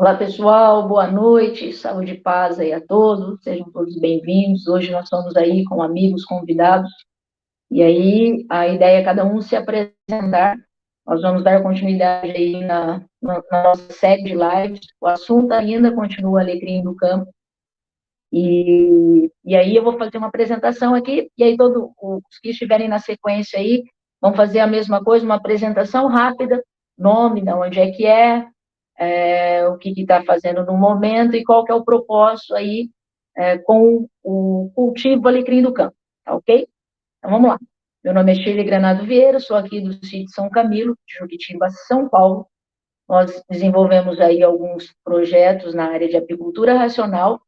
Olá, pessoal, boa noite, saúde e paz aí a todos, sejam todos bem-vindos. Hoje nós estamos aí com amigos convidados, e aí a ideia é cada um se apresentar. Nós vamos dar continuidade aí na nossa série de lives. O assunto ainda continua Alecrim do Campo, e aí eu vou fazer uma apresentação aqui, e aí todos os que estiverem na sequência aí vão fazer a mesma coisa, uma apresentação rápida, nome, de onde é que o que está fazendo no momento e qual que é o propósito aí com o cultivo Alecrim do Campo, tá ok? Então vamos lá. Meu nome é Shirley Granado Vieira, sou aqui do sítio São Camilo, de Juquitiba, São Paulo. Nós desenvolvemos aí alguns projetos na área de apicultura racional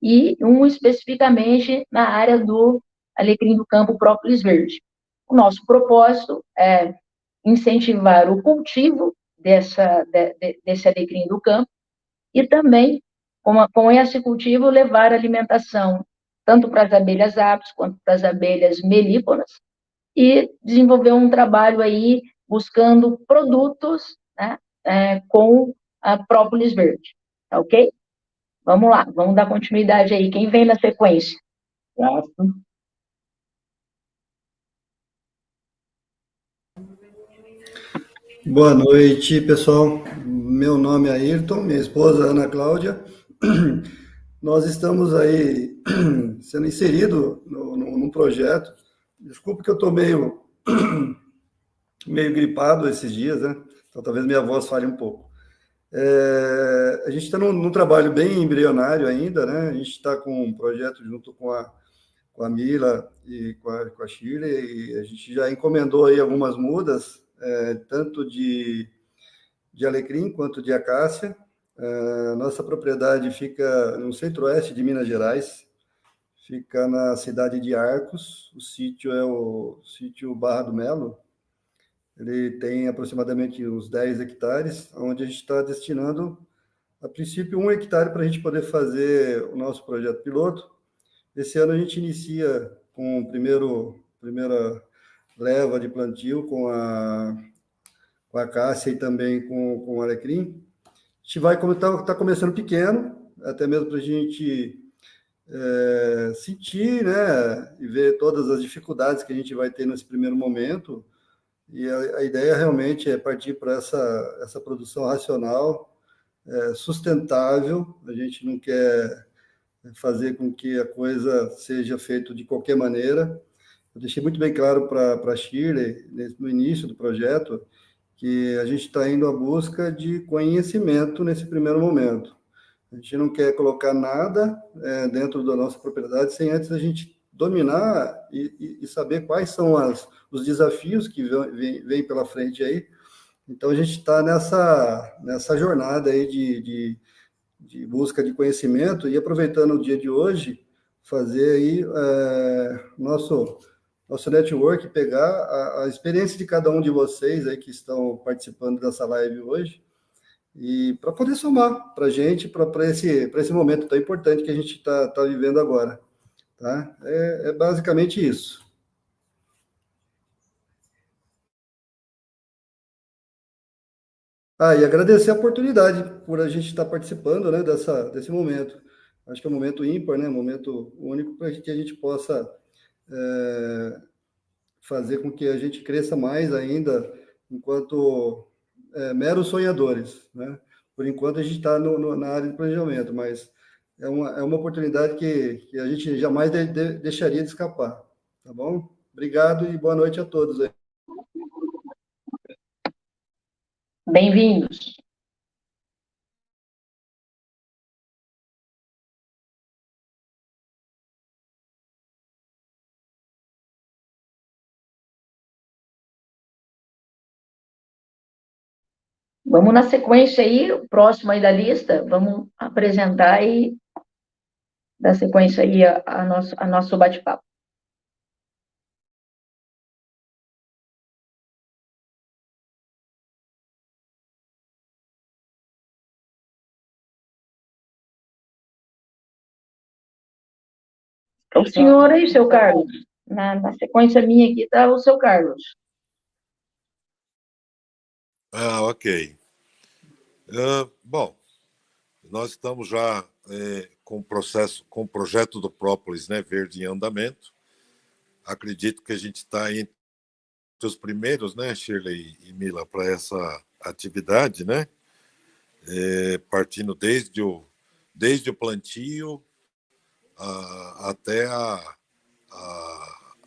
e um especificamente na área do alecrim do campo própolis verde. O nosso propósito é incentivar o cultivo desse alecrim do campo e também, com esse cultivo, levar alimentação tanto para as abelhas apis quanto para as abelhas melíponas e desenvolver um trabalho aí buscando produtos, né, com a própolis verde, tá ok? Vamos lá, vamos dar continuidade aí. Quem vem na sequência? Boa noite, pessoal. Meu nome é Ayrton, minha esposa Ana Cláudia. Nós estamos aí sendo inserido num projeto. Desculpe que eu estou meio gripado esses dias, né? Então talvez minha voz fale um pouco. A gente está num trabalho bem embrionário ainda, né? A gente está com um projeto junto com a Mila e com a Shirley, e a gente já encomendou aí algumas mudas, tanto de alecrim quanto de acácia. Nossa propriedade fica no centro-oeste de Minas Gerais, fica na cidade de Arcos. O sítio é o sítio Barra do Melo. Ele tem aproximadamente uns 10 hectares, onde a gente está destinando, a princípio, 1 hectare para a gente poder fazer o nosso projeto piloto. Esse ano a gente inicia com a primeira leva de plantio com a acácia e também com o alecrim. A gente vai tá começando pequeno, até mesmo para a gente sentir, né, e ver todas as dificuldades que a gente vai ter nesse primeiro momento. E a ideia realmente é partir para essa produção racional, sustentável. A gente não quer fazer com que a coisa seja feita de qualquer maneira. Eu deixei muito bem claro para a Shirley, no início do projeto, que a gente está indo à busca de conhecimento nesse primeiro momento. A gente não quer colocar nada dentro da nossa propriedade sem antes a gente dominar e saber quais são os desafios que vêm pela frente aí. Então, a gente está nessa jornada aí de busca de conhecimento e, aproveitando o dia de hoje, fazer aí nosso network, pegar a experiência de cada um de vocês aí que estão participando dessa live hoje, e para poder somar para a gente, para esse momento tão importante que a gente está vivendo agora. Tá? É basicamente isso. E agradecer a oportunidade por a gente estar participando, né, desse momento. Acho que é um momento ímpar, né, um momento único para que a gente possa fazer com que a gente cresça mais ainda enquanto meros sonhadores, né? Por enquanto a gente está na área de planejamento, mas é uma oportunidade que a gente jamais deixaria de escapar, tá bom? Obrigado e boa noite a todos aí. Bem-vindos. Vamos na sequência aí, o próximo aí da lista, vamos apresentar e dar sequência aí a nosso bate-papo. O senhor aí, seu Carlos. Na sequência minha aqui está o seu Carlos. Ok. Bom, nós estamos já com o projeto do Própolis, né, verde em andamento. Acredito que a gente está entre os primeiros, né, Shirley e Mila, para essa atividade, né? Partindo desde o plantio até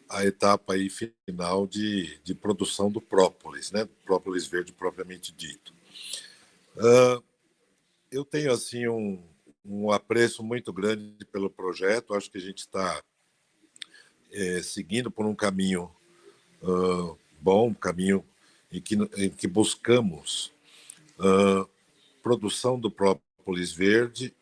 a etapa aí final de produção do própolis, né? Própolis verde propriamente dito. Eu tenho assim um apreço muito grande pelo projeto. Acho que a gente está seguindo por um caminho bom, um caminho em que buscamos produção do própolis verde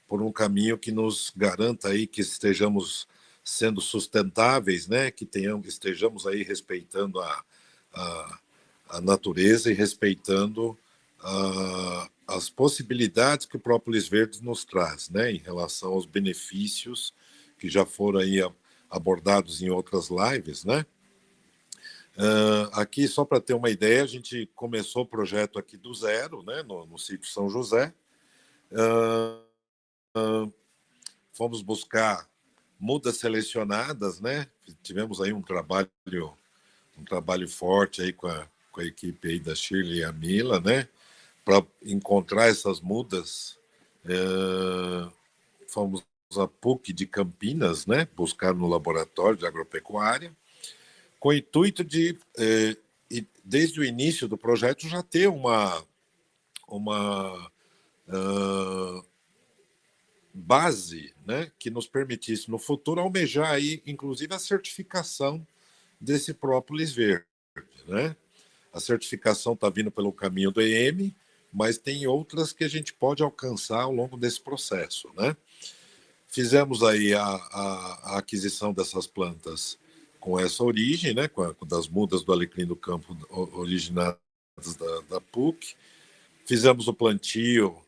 por um caminho que nos garanta aí que estejamos sendo sustentáveis, né? Que estejamos aí respeitando a natureza e respeitando as possibilidades que o própolis verde nos traz, né? Em relação aos benefícios que já foram aí abordados em outras lives, né? Aqui, só para ter uma ideia, a gente começou o projeto aqui do zero, né? No sítio São José. Fomos buscar mudas selecionadas, né? Tivemos aí um trabalho forte aí com a equipe aí da Shirley e a Mila, né? Para encontrar essas mudas. Fomos à PUC de Campinas, né? Buscar no laboratório de agropecuária, com o intuito de, desde o início do projeto, já ter uma base, né, que nos permitisse no futuro almejar aí, inclusive, a certificação desse própolis verde, né? A certificação está vindo pelo caminho do EM, mas tem outras que a gente pode alcançar ao longo desse processo, né? Fizemos aí a aquisição dessas plantas com essa origem, né, das mudas do alecrim do campo originadas da PUC. Fizemos o plantio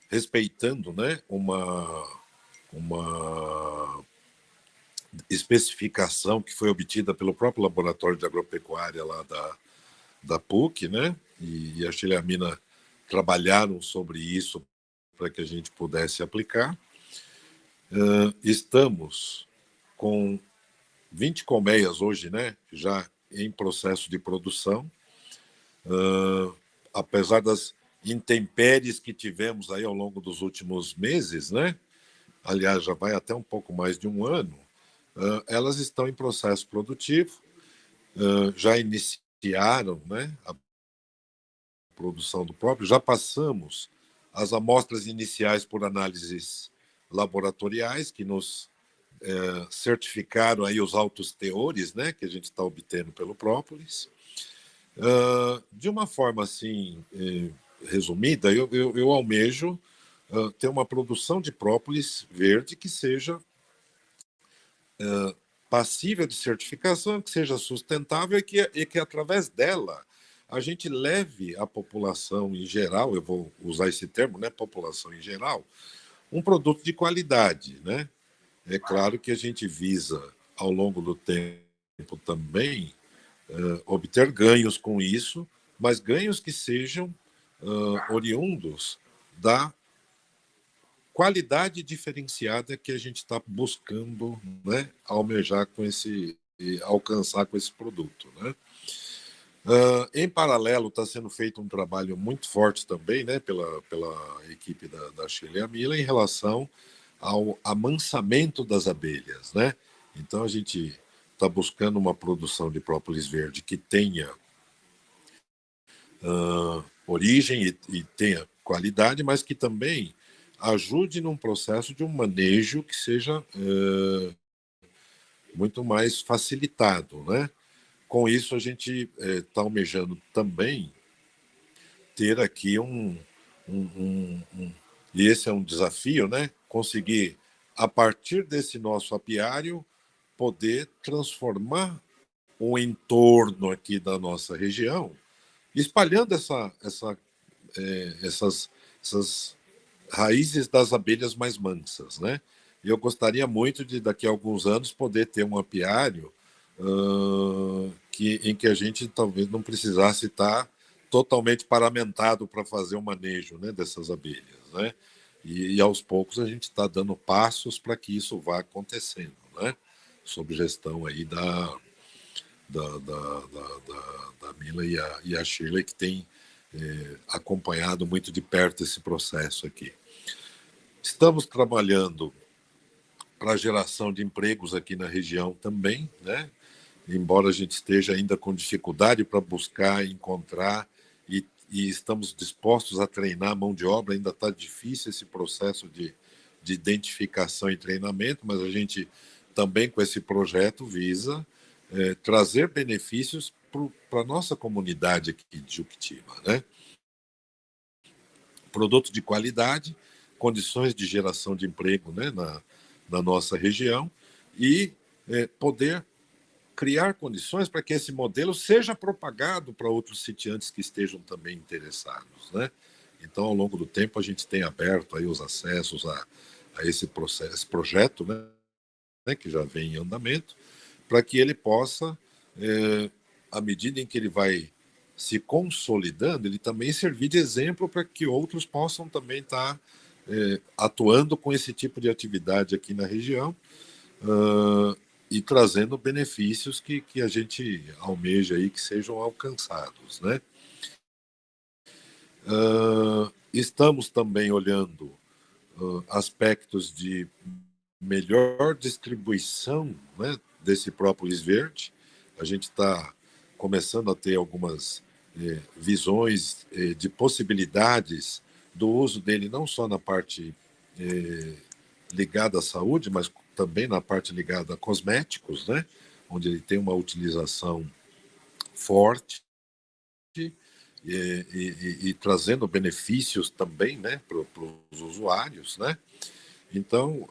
respeitando, né, uma especificação que foi obtida pelo próprio laboratório de agropecuária lá da PUC, né, e a Shirley e a Mina trabalharam sobre isso para que a gente pudesse aplicar. Estamos com 20 colmeias hoje, né, já em processo de produção. Apesar das intempéries que tivemos aí ao longo dos últimos meses, né, aliás, já vai até um pouco mais de um ano, elas estão em processo produtivo, já iniciaram, né, a produção do próprio, já passamos as amostras iniciais por análises laboratoriais que nos certificaram aí os altos teores, né, que a gente está obtendo pelo própolis. De uma forma assim resumida, eu almejo ter uma produção de própolis verde que seja passível de certificação, que seja sustentável e que através dela a gente leve à população em geral, eu vou usar esse termo, né, população em geral, um produto de qualidade, né? É claro que a gente visa, ao longo do tempo também, obter ganhos com isso, mas ganhos que sejam oriundos da qualidade diferenciada que a gente está buscando, né, almejar alcançar com esse produto, né? Em paralelo, está sendo feito um trabalho muito forte também, né, pela equipe da Shirley e a Mila em relação ao amansamento das abelhas, né? Então a gente está buscando uma produção de própolis verde que tenha origem e tenha qualidade, mas que também ajude num processo de um manejo que seja muito mais facilitado, né? Com isso, a gente está almejando também ter aqui e esse é um desafio, né? Conseguir, a partir desse nosso apiário, poder transformar o entorno aqui da nossa região, espalhando essas raízes das abelhas mais mansas, né? E eu gostaria muito de, daqui a alguns anos, poder ter um apiário em que a gente talvez não precisasse estar totalmente paramentado para fazer o manejo, né, dessas abelhas, né? E aos poucos a gente está dando passos para que isso vá acontecendo, né? Sob gestão aí da Mila e a Shirley, que tem acompanhado muito de perto esse processo aqui. Estamos trabalhando para a geração de empregos aqui na região também, né? Embora a gente esteja ainda com dificuldade para buscar, encontrar, e estamos dispostos a treinar a mão de obra, ainda está difícil esse processo de identificação e treinamento, mas a gente também com esse projeto visa trazer benefícios para a nossa comunidade aqui de Juquitiba, né? Produto de qualidade, condições de geração de emprego, né, na nossa região, e poder criar condições para que esse modelo seja propagado para outros sitiantes que estejam também interessados, né? Então, ao longo do tempo, a gente tem aberto aí os acessos a esse processo, esse projeto, né, que já vem em andamento, para que ele possa, à medida em que ele vai se consolidando, ele também servir de exemplo para que outros possam também estar atuando com esse tipo de atividade aqui na região, e trazendo benefícios que a gente almeja aí que sejam alcançados, né? Estamos também olhando aspectos de melhor distribuição, né, desse própolis verde. A gente está começando a ter algumas visões de possibilidades do uso dele, não só na parte ligada à saúde, mas também na parte ligada a cosméticos, né, onde ele tem uma utilização forte e trazendo benefícios também, né, para os usuários, né? Então,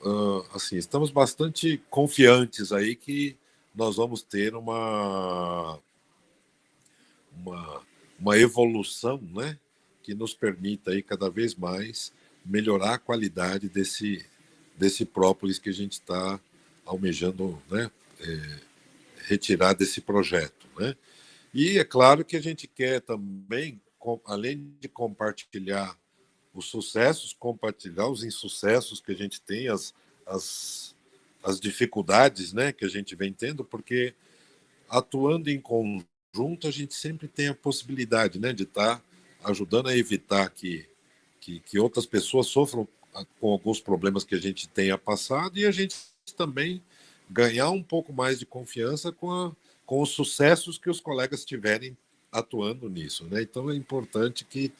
assim, estamos bastante confiantes aí que nós vamos ter uma evolução, né, que nos permita aí cada vez mais melhorar a qualidade desse própolis que a gente está almejando, né, retirar desse projeto, né? E é claro que a gente quer também, além de compartilhar os sucessos, compartilhar os insucessos que a gente tem, as dificuldades, né, que a gente vem tendo, porque atuando em conjunto a gente sempre tem a possibilidade, né, de estar ajudando a evitar que outras pessoas sofram com alguns problemas que a gente tenha passado, e a gente também ganhar um pouco mais de confiança com os sucessos que os colegas tiverem atuando nisso, né? Então é importante que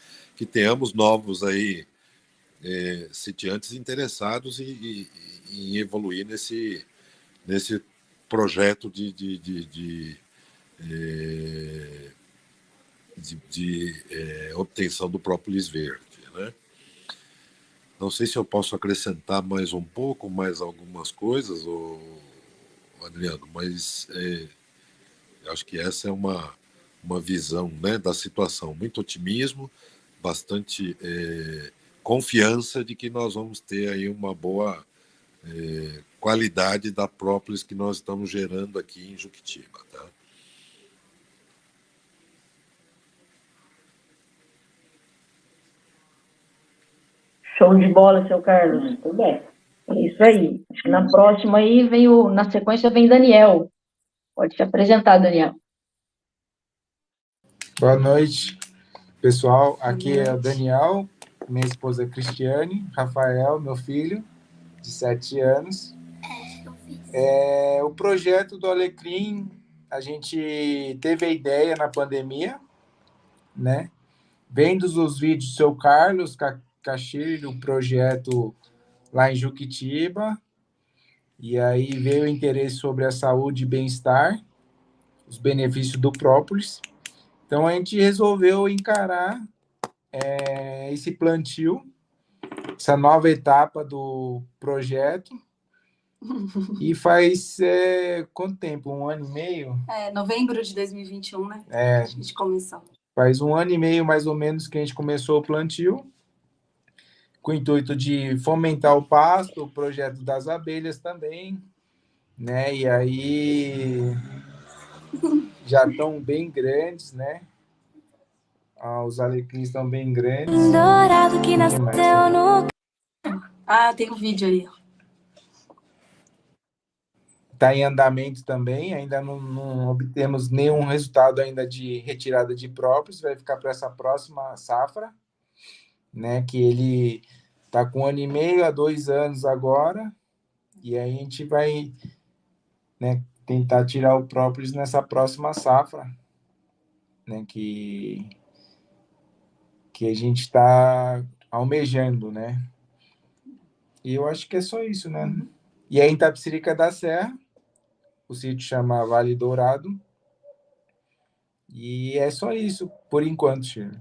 tenhamos novos aí sitiantes interessados em evoluir nesse projeto de obtenção do própolis verde, né? Não sei se eu posso acrescentar mais um pouco, mais algumas coisas, Adriano, mas acho que essa é uma visão, né, da situação. Muito otimismo, bastante confiança de que nós vamos ter aí uma boa qualidade da própolis que nós estamos gerando aqui em Juquitiba, tá? Show de bola, seu Carlos. Tudo bem. É isso aí. Acho que na próxima aí na sequência vem Daniel. Pode se apresentar, Daniel. Boa noite, pessoal. Aqui é o Daniel, minha esposa é Cristiane, Rafael, meu filho, de 7 anos. O projeto do Alecrim, a gente teve a ideia na pandemia, né? Vendo os vídeos do seu Carlos Cachir, o projeto lá em Juquitiba, e aí veio o interesse sobre a saúde e bem-estar, os benefícios do própolis. Então, a gente resolveu encarar esse plantio, essa nova etapa do projeto. E faz quanto tempo? 1 ano e meio? Novembro de 2021, né? A gente começou. Faz 1 ano e meio, mais ou menos, que a gente começou o plantio, com o intuito de fomentar o pasto, o projeto das abelhas também, né? E aí já estão bem grandes, né? Os alecrins estão bem grandes. Dourado que nasceu no... Ah, tem um vídeo aí. Está em andamento também, ainda não obtemos nenhum resultado ainda de retirada de próprios, vai ficar para essa próxima safra, né, que ele está com 1 ano e meio a 2 anos agora, e aí a gente vai, né, tentar tirar o próprios nessa próxima safra, né, que a gente está almejando, né? E eu acho que é só isso, né? E aí em Itapecerica da Serra, o sítio chama Vale Dourado, e é só isso, por enquanto, Shirley.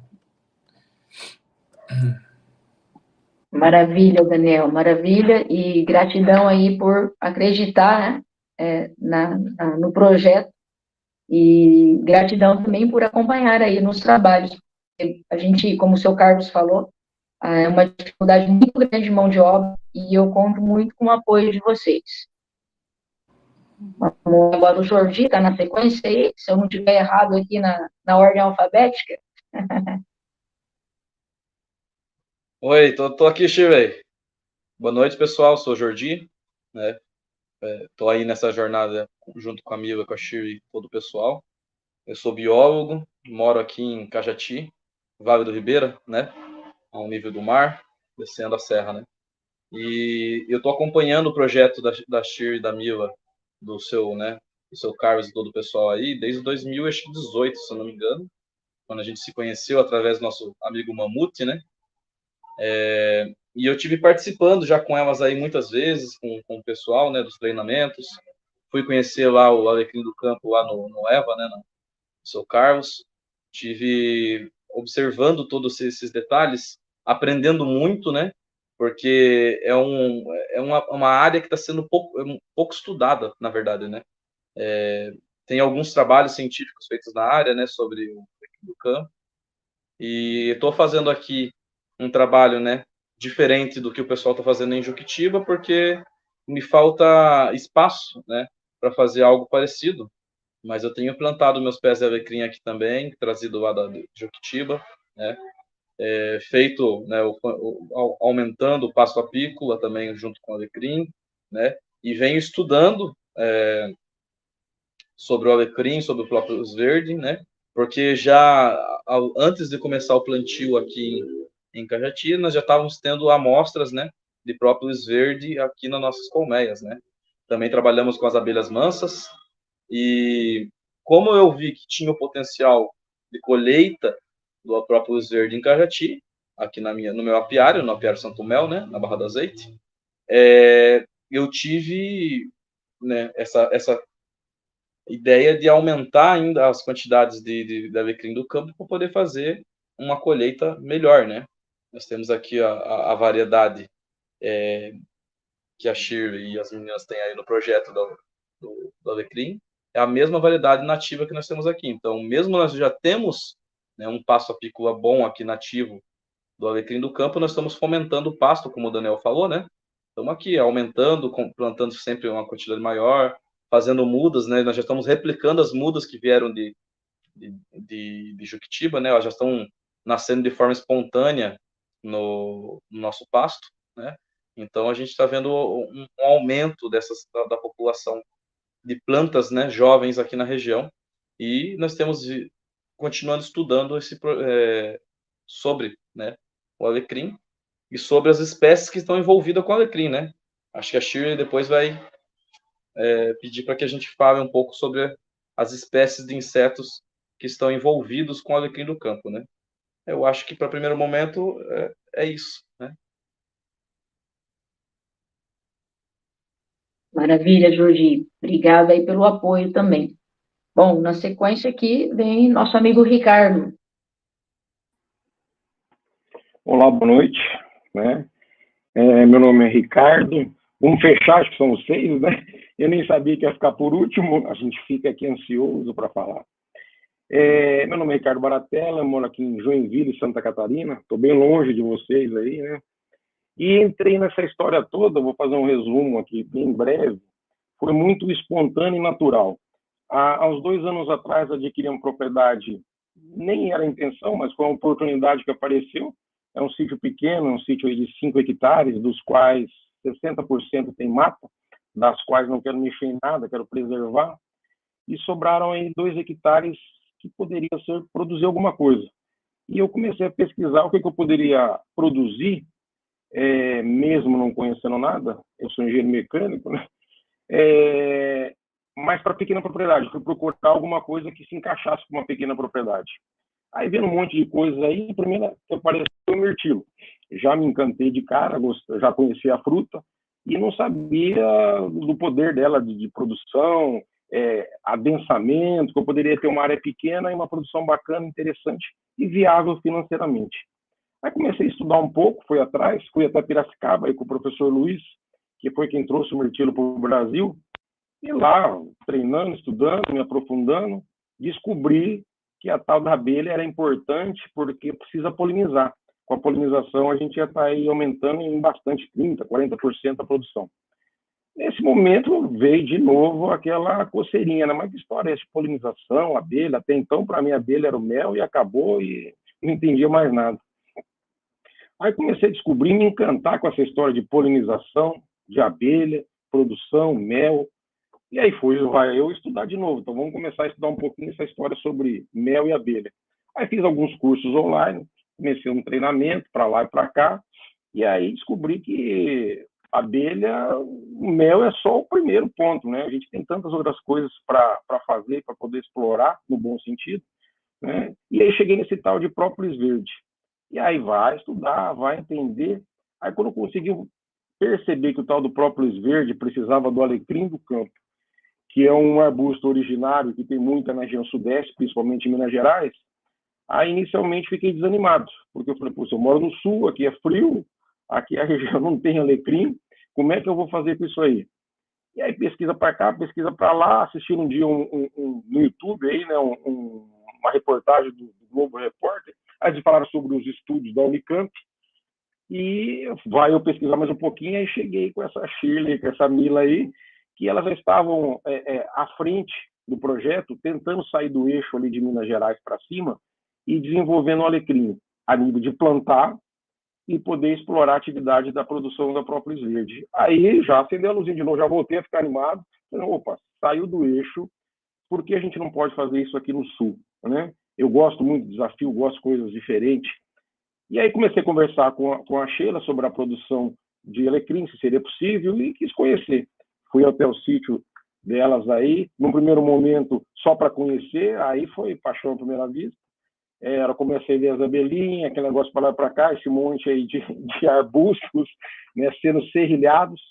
Maravilha, Daniel, maravilha, e gratidão aí por acreditar, né, no projeto, e gratidão também por acompanhar aí nos trabalhos. A gente, como o seu Carlos falou, é uma dificuldade muito grande de mão de obra, e eu conto muito com o apoio de vocês. Agora o Jordi está na sequência aí, se eu não estiver errado aqui na ordem alfabética. Oi, tô aqui, Shirley. Boa noite, pessoal. Sou o Jordi, né? Tô aí nessa jornada junto com a Mila, com a Shirley e todo o pessoal. Eu sou biólogo, moro aqui em Cajati, Vale do Ribeira, né? Ao nível do mar, descendo a serra, né? E eu tô acompanhando o projeto da Shirley e da Mila, do seu, né? Do seu Carlos e todo o pessoal aí, desde 2018, se eu não me engano, quando a gente se conheceu através do nosso amigo Mamute, né? E eu tive participando já com elas aí muitas vezes, com o pessoal, né, dos treinamentos. Fui conhecer lá o Alecrim do Campo, lá no EVA, né, no seu Carlos. Tive observando todos esses detalhes, aprendendo muito, né, porque é uma área que está sendo pouco estudada, na verdade, né. Tem alguns trabalhos científicos feitos na área, né, sobre o Alecrim do Campo. E estou fazendo aqui um trabalho, né, diferente do que o pessoal está fazendo em Juquitiba, porque me falta espaço, né, para fazer algo parecido. Mas eu tenho plantado meus pés de alecrim aqui também, trazido lá da Juquitiba, né, feito, né, aumentando o pasto apícola também junto com o alecrim, né, e venho estudando sobre o alecrim, sobre o próprio verde, né, porque já antes de começar o plantio aqui em Cajati, nós já estávamos tendo amostras, né, de própolis verde aqui nas nossas colmeias, né. Também trabalhamos com as abelhas mansas e como eu vi que tinha o potencial de colheita do própolis verde em Cajati, aqui no meu apiário, no apiário Santo Mel, né, na Barra do Azeite, eu tive, né, essa ideia de aumentar ainda as quantidades de alecrim do campo para poder fazer uma colheita melhor, né? Nós temos aqui a variedade que a Shirley e as meninas têm aí no projeto do alecrim, é a mesma variedade nativa que nós temos aqui. Então, mesmo nós já temos, né, um pasto apícola bom aqui nativo do alecrim do campo, nós estamos fomentando o pasto, como o Daniel falou, né? Estamos aqui aumentando, plantando sempre uma quantidade maior, fazendo mudas, né? Nós já estamos replicando as mudas que vieram de Juquitiba, né? Elas já estão nascendo de forma espontânea no nosso pasto, né? Então a gente está vendo um aumento da população de plantas, né, jovens aqui na região, e nós temos continuando estudando sobre, né, o alecrim e sobre as espécies que estão envolvidas com o alecrim, né? Acho que a Shirley depois vai pedir para que a gente fale um pouco sobre as espécies de insetos que estão envolvidos com o alecrim do campo, né? Eu acho que para o primeiro momento é isso, né? Maravilha, Jordi. Obrigada aí pelo apoio também. Bom, na sequência aqui vem nosso amigo Ricardo. Olá, boa noite, né? Meu nome é Ricardo. Vamos fechar, acho que são os 6, né? Eu nem sabia que ia ficar por último, a gente fica aqui ansioso para falar. Meu nome é Ricardo Baratella, moro aqui em Joinville, Santa Catarina. Estou bem longe de vocês aí, né? E entrei nessa história toda, vou fazer um resumo aqui bem breve. Foi muito espontâneo e natural. Há uns 2 anos atrás, adquiri uma propriedade, nem era a intenção, mas foi uma oportunidade que apareceu. É um sítio pequeno, um sítio aí de 5 hectares, dos quais 60% tem mata, das quais não quero mexer em nada, quero preservar, e sobraram aí 2 hectares que poderiam produzir alguma coisa. E eu comecei a pesquisar o que eu poderia produzir, mesmo não conhecendo nada, eu sou engenheiro mecânico, né? Mas para pequena propriedade, fui procurar alguma coisa que se encaixasse com uma pequena propriedade. Aí vendo um monte de coisas aí, a primeira que apareceu o mirtilo. Já me encantei de cara, já conhecia a fruta e não sabia do poder dela de produção, adensamento, que eu poderia ter uma área pequena e uma produção bacana, interessante e viável financeiramente. Aí comecei a estudar um pouco, fui atrás, fui até Piracicaba aí com o professor Luiz, que foi quem trouxe o mirtilo para o Brasil, e lá, treinando, estudando, me aprofundando, descobri que a tal da abelha era importante porque precisa polinizar. Com a polinização, a gente já está aí aumentando em bastante 30%, 40% a produção. Nesse momento, veio de novo aquela coceirinha, né? Mas que história é essa de polinização, abelha? Até então, para mim, a abelha era o mel e acabou e não entendia mais nada. Aí comecei a descobrir, me encantar com essa história de polinização, de abelha, produção, mel. E aí vai eu estudar de novo. Então vamos começar a estudar um pouquinho essa história sobre mel e abelha. Aí fiz alguns cursos online, comecei um treinamento para lá e para cá, e aí descobri que abelha, o mel é só o primeiro ponto, né? A gente tem tantas outras coisas para fazer, para poder explorar, no bom sentido, né? E aí cheguei nesse tal de própolis verde. E aí vai estudar, vai entender. Aí quando eu consegui perceber que o tal do própolis verde precisava do alecrim do campo, que é um arbusto originário que tem muito na região sudeste, principalmente em Minas Gerais, aí inicialmente fiquei desanimado, porque eu falei, eu moro no sul, aqui é frio, aqui a região não tem alecrim, como é que eu vou fazer com isso aí? E aí pesquisa para cá, pesquisa para lá, assisti um dia no YouTube aí, né, uma reportagem do Globo Repórter, aí eles falaram sobre os estudos da Unicamp, e eu pesquisar mais um pouquinho, aí cheguei com essa Shirley, com essa Mila aí, que elas já estavam à frente do projeto, tentando sair do eixo ali de Minas Gerais para cima e desenvolvendo o alecrim a nível de plantar e poder explorar a atividade da produção da própolis verde. Aí já acendeu a luzinha de novo, já voltei a ficar animado. Falei, opa, saiu do eixo, por que a gente não pode fazer isso aqui no sul? Né? Eu gosto muito de desafio, gosto de coisas diferentes. E aí comecei a conversar com a Sheila sobre a produção de alecrim, se seria possível, e quis conhecer. Fui até o sítio delas aí, num primeiro momento só para conhecer, aí foi paixão à primeira vista. Eu comecei a ver as abelhinhas, aquele negócio para lá e para cá, esse monte aí de arbustos, né, sendo serrilhados.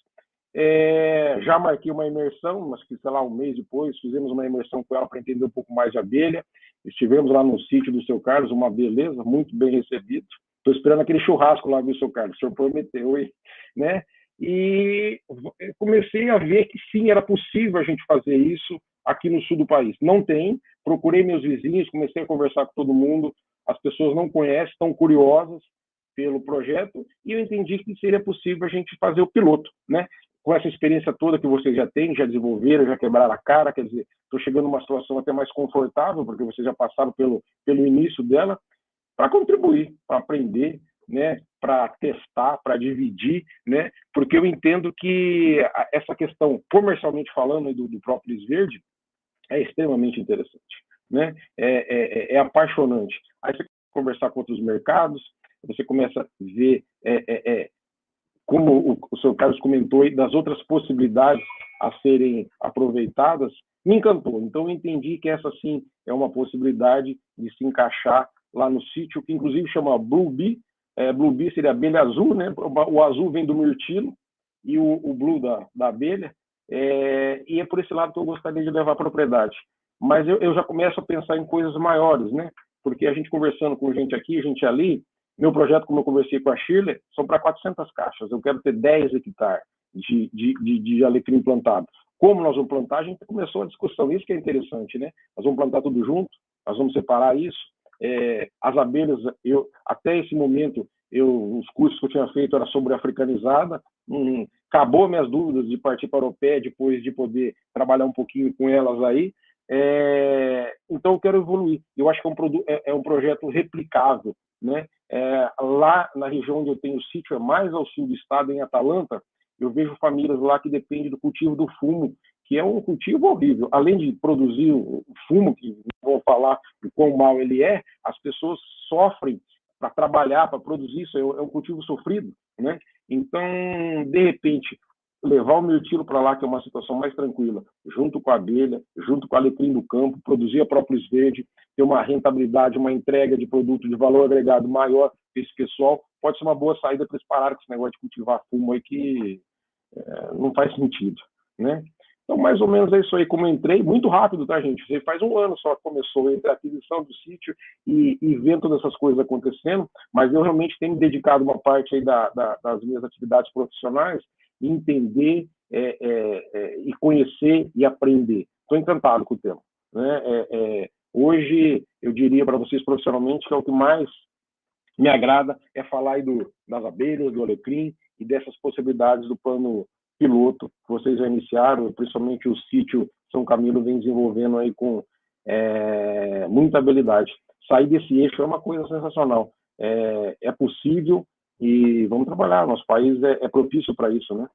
Já marquei uma imersão, mas que, sei lá, um mês depois, fizemos uma imersão com ela para entender um pouco mais de abelha. Estivemos lá no sítio do seu Carlos, uma beleza, muito bem recebido. Estou esperando aquele churrasco lá, viu, seu Carlos? O senhor prometeu, hein? Né? E comecei a ver que sim, era possível a gente fazer isso aqui no sul do país. Não tem, procurei meus vizinhos, comecei a conversar com todo mundo, as pessoas não conhecem, estão curiosas pelo projeto, e eu entendi que seria possível a gente fazer o piloto, né? Com essa experiência toda que vocês já têm, já desenvolveram, já quebraram a cara, quer dizer, estou chegando numa situação até mais confortável, porque vocês já passaram pelo início dela, para contribuir, para aprender, né, para testar, para dividir, né, porque eu entendo que essa questão, comercialmente falando, do própolis verde, é extremamente interessante, né, é apaixonante. Aí você conversar com outros mercados, você começa a ver, como o seu Carlos comentou aí, das outras possibilidades a serem aproveitadas, me encantou. Então, eu entendi que essa, sim, é uma possibilidade de se encaixar lá no sítio, que inclusive chama Blue Bee. Blue Bee seria abelha azul, né? O azul vem do mirtilo e o blue da abelha. E é por esse lado que eu gostaria de levar a propriedade. Mas eu já começo a pensar em coisas maiores, né? Porque a gente conversando com gente aqui, gente ali, meu projeto, como eu conversei com a Shirley, são para 400 caixas. Eu quero ter 10 hectares de alecrim plantado. Como nós vamos plantar? A gente começou a discussão. Isso que é interessante, né? Nós vamos plantar tudo junto, nós vamos separar isso. As abelhas, até esse momento, os cursos que eu tinha feito era sobre africanizada. Acabou minhas dúvidas de partir para o pé depois de poder trabalhar um pouquinho com elas aí. Então, eu quero evoluir. Eu acho que é um projeto replicável, né? Lá na região onde eu tenho sítio, mais ao sul do estado, em Atalanta, eu vejo famílias lá que dependem do cultivo do fumo, que é um cultivo horrível. Além de produzir o fumo, que não vou falar o quão mal ele é, as pessoas sofrem para trabalhar, para produzir isso, é um cultivo sofrido, né? Então, de repente, levar o mirtilo para lá, que é uma situação mais tranquila, junto com a abelha, junto com o alecrim do campo, produzir a própolis verde, ter uma rentabilidade, uma entrega de produto de valor agregado maior para esse pessoal, pode ser uma boa saída para eles pararem com esse negócio de cultivar fumo aí que não faz sentido, né? Então, mais ou menos é isso aí. Como eu entrei, muito rápido, tá, gente? Você faz um ano só que começou entre a aquisição do sítio e vendo todas essas coisas acontecendo, mas eu realmente tenho dedicado uma parte aí das minhas atividades profissionais e entender e conhecer e aprender. Estou encantado com o tema, né? Hoje, eu diria para vocês profissionalmente que é o que mais me agrada é falar aí das abelhas, do alecrim e dessas possibilidades do plano piloto que vocês já iniciaram, principalmente o sítio São Camilo vem desenvolvendo aí com muita habilidade. Sair desse eixo é uma coisa sensacional. É possível e vamos trabalhar. Nosso país é propício para isso, né?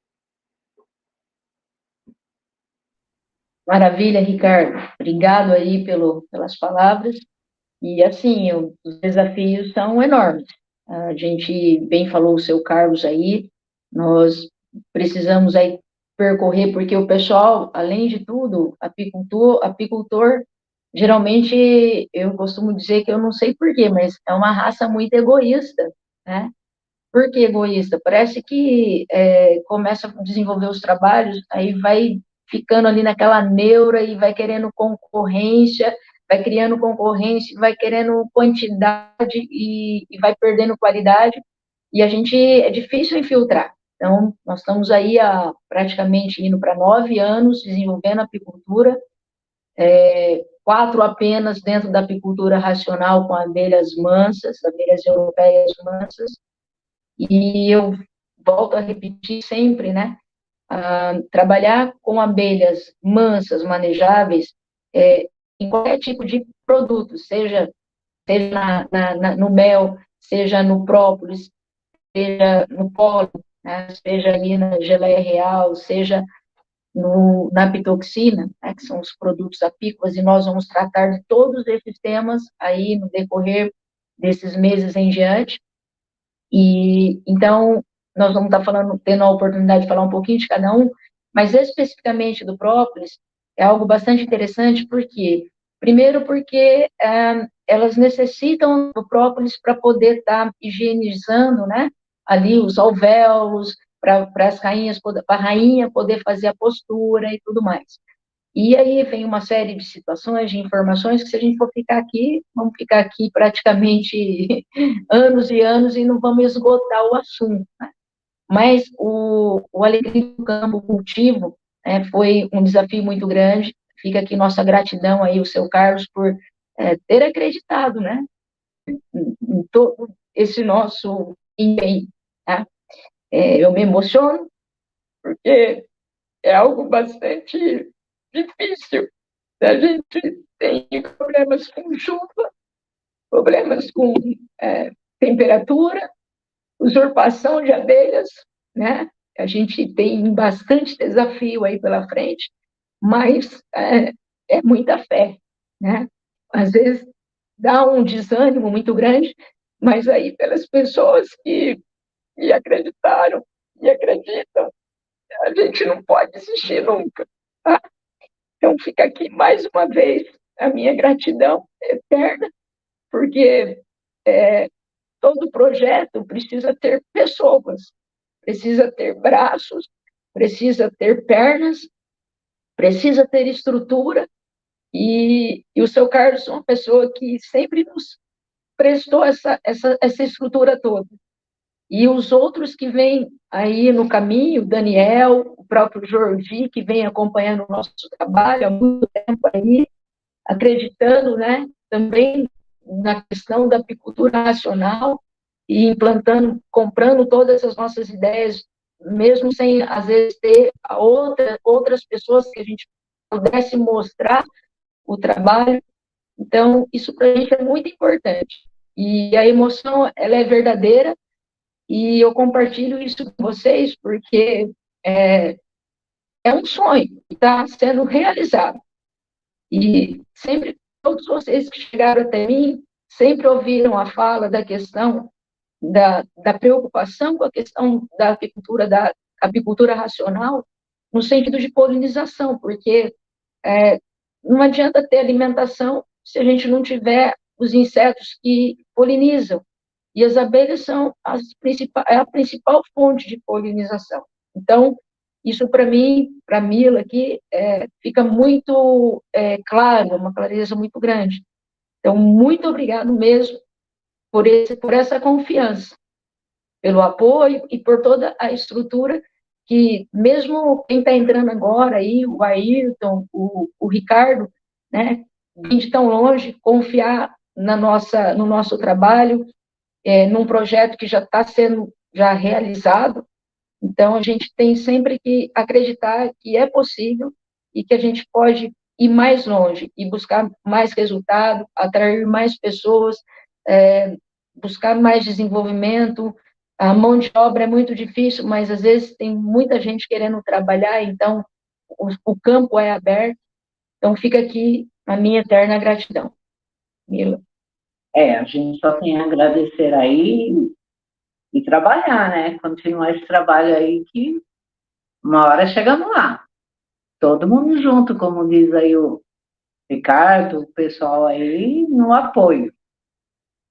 Maravilha, Ricardo. Obrigado aí pelas palavras. E, assim, os desafios são enormes. A gente bem falou o seu Carlos aí, nós precisamos aí percorrer, porque o pessoal, além de tudo, apicultor, geralmente, eu costumo dizer que eu não sei por quê, mas é uma raça muito egoísta, né? Por que egoísta? Parece que começa a desenvolver os trabalhos, aí vai ficando ali naquela neura e vai querendo concorrência, vai criando concorrência, vai querendo quantidade e vai perdendo qualidade, e é difícil infiltrar. Então, nós estamos aí praticamente indo para 9 anos desenvolvendo a apicultura, 4 apenas dentro da apicultura racional com abelhas mansas, abelhas europeias mansas, e eu volto a repetir sempre, né? Trabalhar com abelhas mansas, manejáveis, em qualquer tipo de produto, seja no mel, seja no própolis, seja no pólen, né? Seja ali na geleia real, seja na pitoxina, né? Que são os produtos apícolas, e nós vamos tratar de todos esses temas aí no decorrer desses meses em diante. E então nós vamos estar tendo a oportunidade de falar um pouquinho de cada um, mas especificamente do própolis é algo bastante interessante, primeiro porque elas necessitam do própolis para poder estar higienizando, né, ali os alvéolos, para a rainha poder fazer a postura e tudo mais. E aí vem uma série de situações, de informações, que se a gente for ficar aqui, vamos ficar aqui praticamente anos e anos e não vamos esgotar o assunto, né? Mas o alecrim do campo, o cultivo, foi um desafio muito grande. Fica aqui nossa gratidão aí, o seu Carlos, por ter acreditado, né, em todo esse nosso empenho, tá? Eu me emociono, porque é algo bastante difícil. A gente tem problemas com chuva, problemas com temperatura, usurpação de abelhas, né? A gente tem bastante desafio aí pela frente, mas é muita fé, né? Às vezes dá um desânimo muito grande, mas aí pelas pessoas que acreditaram e acreditam, a gente não pode desistir nunca, tá? Então, fica aqui mais uma vez a minha gratidão eterna, porque todo projeto precisa ter pessoas, precisa ter braços, precisa ter pernas, precisa ter estrutura, e o seu Carlos é uma pessoa que sempre nos prestou essa estrutura toda. E os outros que vêm aí no caminho, o Daniel, o próprio Jordi, que vem acompanhando o nosso trabalho há muito tempo aí, acreditando, né, também na questão da apicultura racional e implantando, comprando todas as nossas ideias, mesmo sem, às vezes, ter outras pessoas que a gente pudesse mostrar o trabalho. Então, isso para a gente é muito importante. E a emoção, ela é verdadeira, e eu compartilho isso com vocês, porque é um sonho que está sendo realizado. E sempre, todos vocês que chegaram até mim, sempre ouviram a fala da questão da preocupação com a questão da apicultura racional, no sentido de polinização, porque não adianta ter alimentação se a gente não tiver os insetos que polinizam. E as abelhas são a principal fonte de polinização. Então, isso para mim, para a Mila aqui, fica muito claro, uma clareza muito grande. Então, muito obrigado mesmo por essa confiança, pelo apoio e por toda a estrutura que, mesmo quem está entrando agora aí, o Ayrton, o Ricardo, né, vem de tão longe, confiar no nosso trabalho, num projeto que já está sendo realizado. Então, a gente tem sempre que acreditar que é possível e que a gente pode ir mais longe e buscar mais resultado, atrair mais pessoas, buscar mais desenvolvimento. A mão de obra é muito difícil, mas às vezes tem muita gente querendo trabalhar, então o campo é aberto. Então, fica aqui a minha eterna gratidão. Mila. A gente só tem a agradecer aí e trabalhar, né? Continuar esse trabalho aí que uma hora chegamos lá. Todo mundo junto, como diz aí o Ricardo, o pessoal aí no apoio.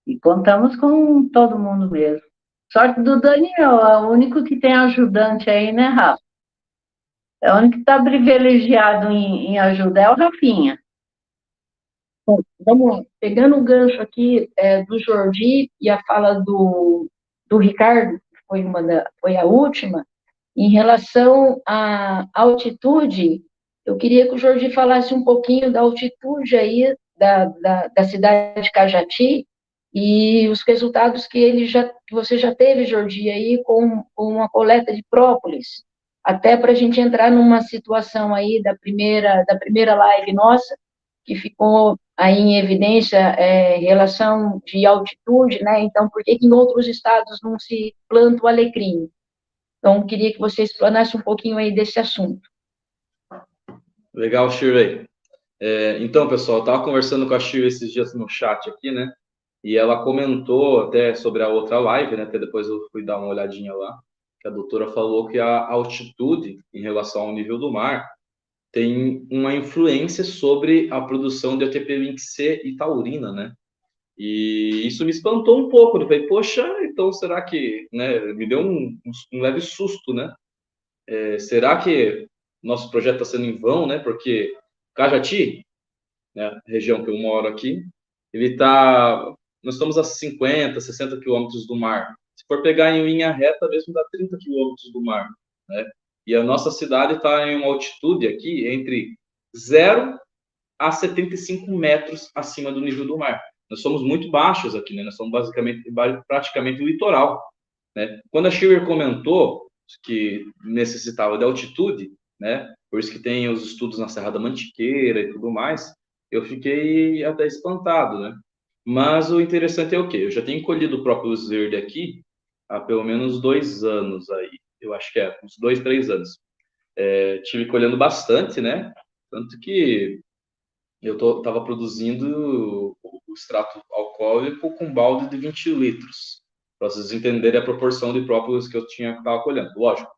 E contamos com todo mundo mesmo. Sorte do Daniel, é o único que tem ajudante aí, né, Rafa? É o único que está privilegiado em ajuda, é o Rafinha. Bom, vamos lá. Pegando o gancho aqui do Jordi e a fala do Ricardo, que foi a última, em relação à altitude, eu queria que o Jordi falasse um pouquinho da altitude aí da cidade de Cajati e os resultados que você já teve, Jordi, aí com uma coleta de própolis, até para a gente entrar numa situação aí da primeira live nossa, que ficou aí em evidência relação de altitude, né? Então, por que em outros estados não se planta o alecrim? Então, queria que você explanasse um pouquinho aí desse assunto. Legal, Shirley. Então, pessoal, eu estava conversando com a Shirley esses dias no chat aqui, né? E ela comentou até sobre a outra live, né? Até depois eu fui dar uma olhadinha lá, que a doutora falou que a altitude em relação ao nível do mar tem uma influência sobre a produção de ATP20C e taurina, né? E isso me espantou um pouco. Eu falei, poxa, então será que, né? Me deu um leve susto, né? Será que nosso projeto está sendo em vão, né? Porque Cajati, né, região que eu moro aqui, nós estamos a 50, 60 quilômetros do mar. Se for pegar em linha reta, mesmo dá 30 quilômetros do mar, né? E a nossa cidade está em uma altitude aqui entre 0 a 75 metros acima do nível do mar. Nós somos muito baixos aqui, né? Nós somos praticamente o litoral, né? Quando a Shirley comentou que necessitava de altitude, né? Por isso que tem os estudos na Serra da Mantiqueira e tudo mais, eu fiquei até espantado, né? Mas o interessante é o quê? Eu já tenho colhido o própolis verde aqui há pelo menos 2 anos aí. Eu acho que uns 2, 3 anos. Tive colhendo bastante, né? Tanto que eu estava produzindo o extrato alcoólico com balde de 20 litros. Para vocês entenderem a proporção de própolis que eu estava colhendo. Lógico,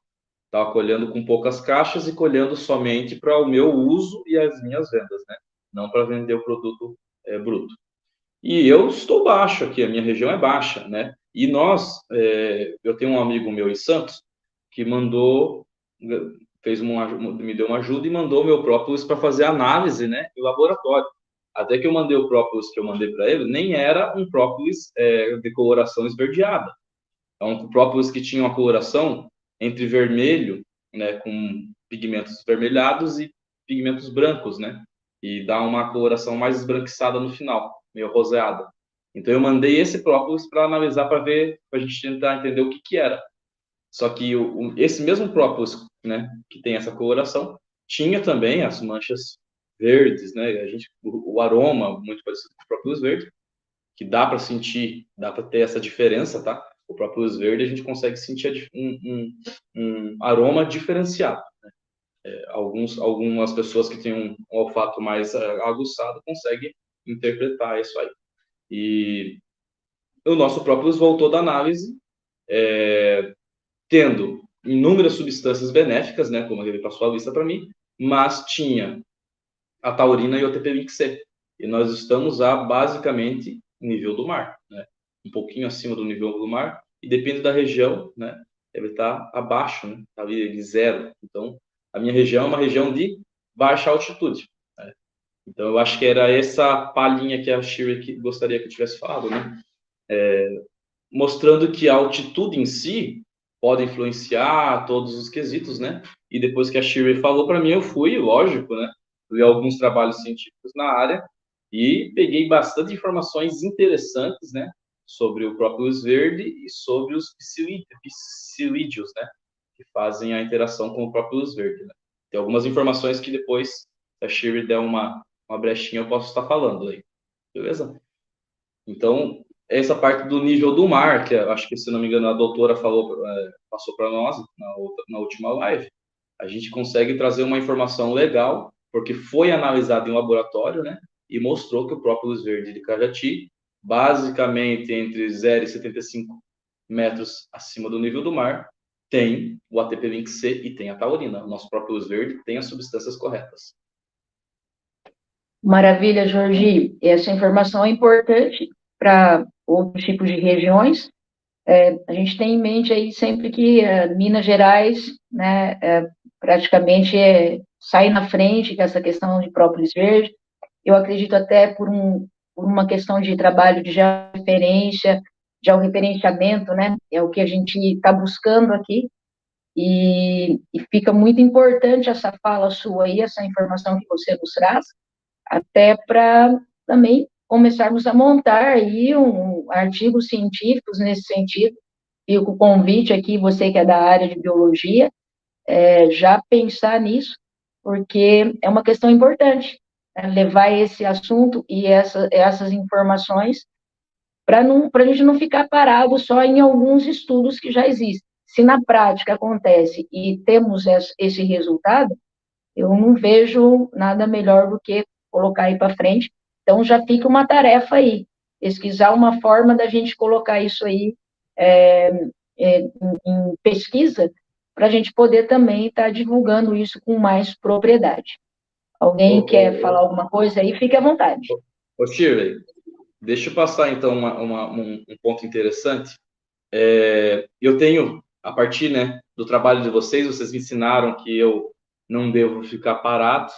estava colhendo com poucas caixas e colhendo somente para o meu uso e as minhas vendas, né? Não para vender o produto bruto. E eu estou baixo aqui, a minha região é baixa, né? E eu tenho um amigo meu em Santos que me deu uma ajuda e mandou meu própolis para fazer análise, né, em laboratório. Até que eu mandei o própolis que eu mandei para ele, nem era um própolis de coloração esverdeada. É um própolis que tinha uma coloração entre vermelho, né, com pigmentos esvermelhados e pigmentos brancos, né? E dá uma coloração mais esbranquiçada no final, meio roseada. Então eu mandei esse própolis para analisar, para ver, para a gente tentar entender o que era. Só que esse mesmo própolis, né, que tem essa coloração, tinha também as manchas verdes, né? O aroma muito parecido com o próprio verde, que dá para sentir, dá para ter essa diferença, tá? O próprio verde a gente consegue sentir um aroma diferenciado. Algumas pessoas que têm um olfato mais aguçado conseguem interpretar isso aí. E o nosso próprio voltou da análise, tendo inúmeras substâncias benéficas, né, como ele passou a lista para mim, mas tinha a taurina e o TP20C. E nós estamos a, basicamente, nível do mar, né? Um pouquinho acima do nível do mar, e depende da região, né? Ele está abaixo, né? Está ali de zero. Então, a minha região é uma região de baixa altitude, né? Então, eu acho que era essa palhinha que a Shirley gostaria que eu tivesse falado, né? Mostrando que a altitude em si pode influenciar todos os quesitos, né? E depois que a Shirley falou para mim, eu fui, lógico, né? Li alguns trabalhos científicos na área e peguei bastante informações interessantes, né? Sobre o próprio verde e sobre os psilídeos, né? Que fazem a interação com o próprio verde, né? Tem algumas informações que depois, se a Shirley der uma brechinha, eu posso estar falando aí. Beleza? Então, essa parte do nível do mar, que acho que, se não me engano, a doutora passou para nós na última live, a gente consegue trazer uma informação legal, porque foi analisado em laboratório, né? E mostrou que o próprio verde de Cajati, basicamente entre 0 e 75 metros acima do nível do mar, tem o ATP20C e tem a taurina. O nosso próprio verde tem as substâncias corretas. Maravilha, Jorge. Essa informação é importante para outros tipos de regiões. A gente tem em mente aí sempre que Minas Gerais, né, praticamente sai na frente com essa questão de própolis verde. Eu acredito até por uma questão de trabalho de referência, de referenciamento, né, é o que a gente está buscando aqui, e fica muito importante essa fala sua aí, essa informação que você nos traz, até para também começarmos a montar aí artigos científicos nesse sentido. Fica o convite aqui, você que é da área de biologia, já pensar nisso, porque é uma questão importante, né, levar esse assunto e essas informações para a gente não ficar parado só em alguns estudos que já existem. Se na prática acontece e temos esse resultado, eu não vejo nada melhor do que colocar aí para frente. Então, já fica uma tarefa aí, pesquisar uma forma da gente colocar isso aí em pesquisa, para a gente poder também estar divulgando isso com mais propriedade. Alguém quer falar alguma coisa aí? Fique à vontade. Ô, Shirley, deixa eu passar, então, um ponto interessante. Eu tenho, a partir, né, do trabalho de vocês me ensinaram que eu não devo ficar parado,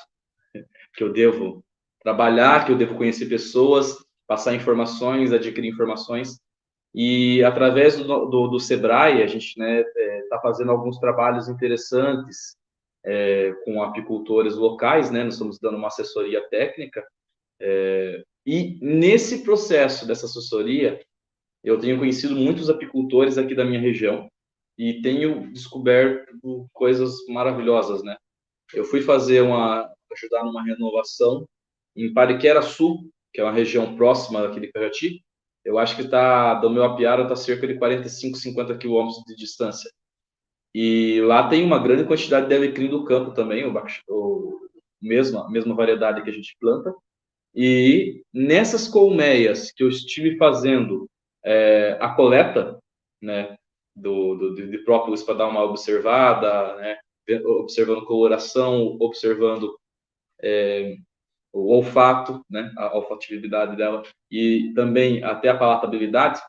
que eu devo trabalhar, que eu devo conhecer pessoas, passar informações, adquirir informações. E através do Sebrae, a gente, né, tá fazendo alguns trabalhos interessantes com apicultores locais, né? Nós estamos dando uma assessoria técnica. E nesse processo dessa assessoria, eu tenho conhecido muitos apicultores aqui da minha região e tenho descoberto coisas maravilhosas, né? Eu fui ajudar numa renovação em Pariquera-Sul, que é uma região próxima aqui de Cajati. Eu acho que do meu apiário está cerca de 45, 50 quilômetros de distância. E lá tem uma grande quantidade de alecrim do campo também, a mesma variedade que a gente planta. E nessas colmeias que eu estive fazendo a coleta, né, de própolis para dar uma observada, né, observando coloração, observando o olfato, né, a olfatividade dela, e também até a palatabilidade,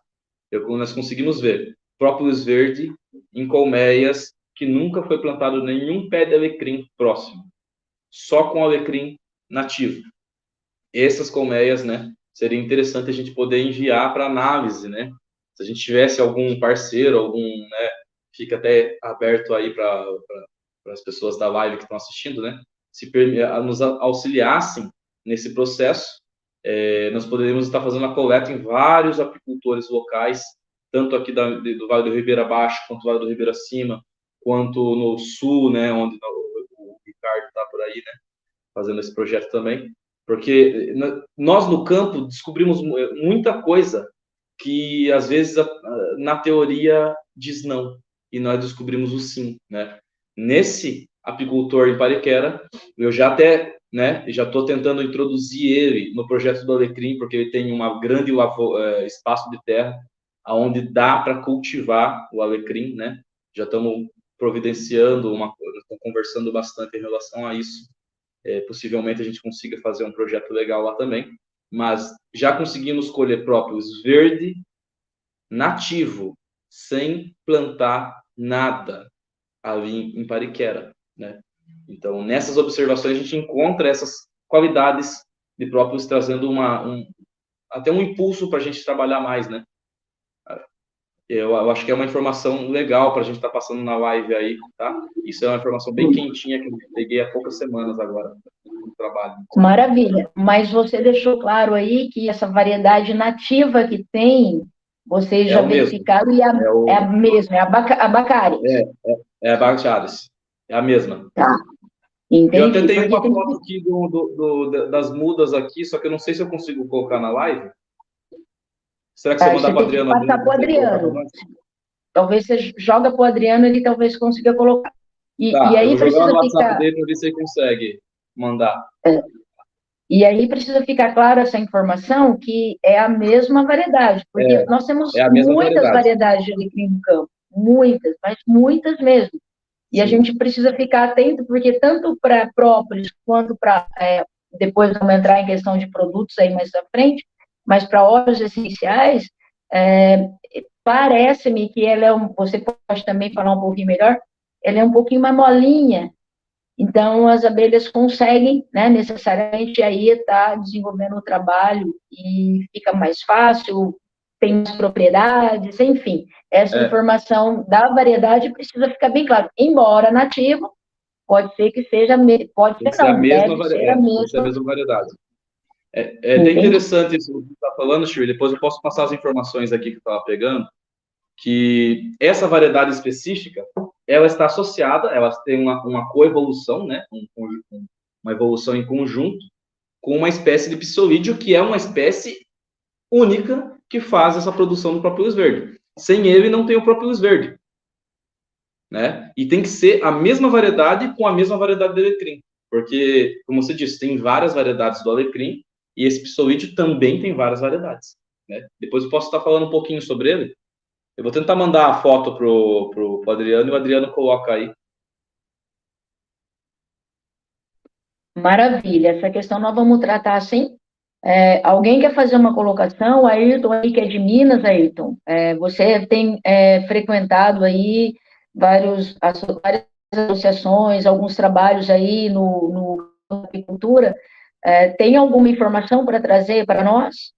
nós conseguimos ver própolis verde em colmeias que nunca foi plantado nenhum pé de alecrim próximo, só com alecrim nativo. Essas colmeias, né, seria interessante a gente poder enviar para análise, né? Se a gente tivesse algum parceiro, né, fica até aberto aí para as pessoas da live que estão assistindo, né? Se nos auxiliassem nesse processo, nós poderíamos estar fazendo a coleta em vários apicultores locais, tanto aqui do Vale do Ribeira Baixo, quanto do Vale do Ribeira Acima, quanto no sul, né, onde o Ricardo está por aí, né? fazendo esse projeto também, porque nós no campo descobrimos muita coisa que às vezes na teoria diz não, e nós descobrimos o sim, né? Nesse apicultor em Pariquera, eu já até, né, já estou tentando introduzir ele no projeto do alecrim, porque ele tem uma grande espaço de terra onde dá para cultivar o alecrim, né? Já estamos providenciando conversando bastante em relação a isso. Possivelmente a gente consiga fazer um projeto legal lá também, mas já conseguimos colher próprios verde nativo, sem plantar nada ali em Pariquera, né? Então, nessas observações, a gente encontra essas qualidades de próprios, trazendo até um impulso para a gente trabalhar mais, né? Eu acho que é uma informação legal para a gente estar passando na live aí, tá? Isso é uma informação bem quentinha que eu peguei há poucas semanas agora no trabalho. Maravilha. Mas você deixou claro aí que essa variedade nativa que tem, vocês já verificaram e é a mesma, é a Baccharis. É a Baccharis. É a mesma. Tá. Entendi. Eu até tenho uma foto aqui das mudas aqui, só que eu não sei se eu consigo colocar na live. Será que se eu mandar para o Adriano... Passar para o Adriano. Talvez você joga para o Adriano, ele talvez consiga colocar. E aí precisa no WhatsApp ficar... dele para ver se ele consegue mandar. E aí precisa ficar clara essa informação que é a mesma variedade, porque nós temos muitas variedades de alecrim no campo. Muitas, mas muitas mesmo. E Sim. A gente precisa ficar atento, porque tanto para própolis quanto para... depois vamos entrar em questão de produtos aí mais à frente, mas para óleos essenciais, parece-me que ela você pode também falar um pouquinho melhor, ela é um pouquinho mais molinha, então as abelhas conseguem, né, necessariamente aí estar desenvolvendo o trabalho e fica mais fácil, tem mais propriedades, enfim, essa informação da variedade precisa ficar bem claro, embora nativo, pode ser que seja, pode ser não, deve ser a mesma variedade. É até interessante isso que você está falando, Shirley. Depois eu posso passar as informações aqui que eu estava pegando, que essa variedade específica, ela está associada, ela tem uma coevolução, né? Uma evolução em conjunto com uma espécie de psolídeo, que é uma espécie única que faz essa produção do próprio verde. Sem ele, não tem o próprio verde. Né? E tem que ser a mesma variedade com a mesma variedade de alecrim. Porque, como você disse, tem várias variedades do alecrim, e esse psolídeo também tem várias variedades. Né? Depois eu posso estar falando um pouquinho sobre ele. Eu vou tentar mandar a foto pro Adriano, e o Adriano coloca aí. Maravilha. Essa questão nós vamos tratar assim. Alguém quer fazer uma colocação? Ayrton, aí, que é de Minas, Ayrton. Você tem frequentado aí várias associações, alguns trabalhos aí no agricultura. Tem alguma informação para trazer para nós?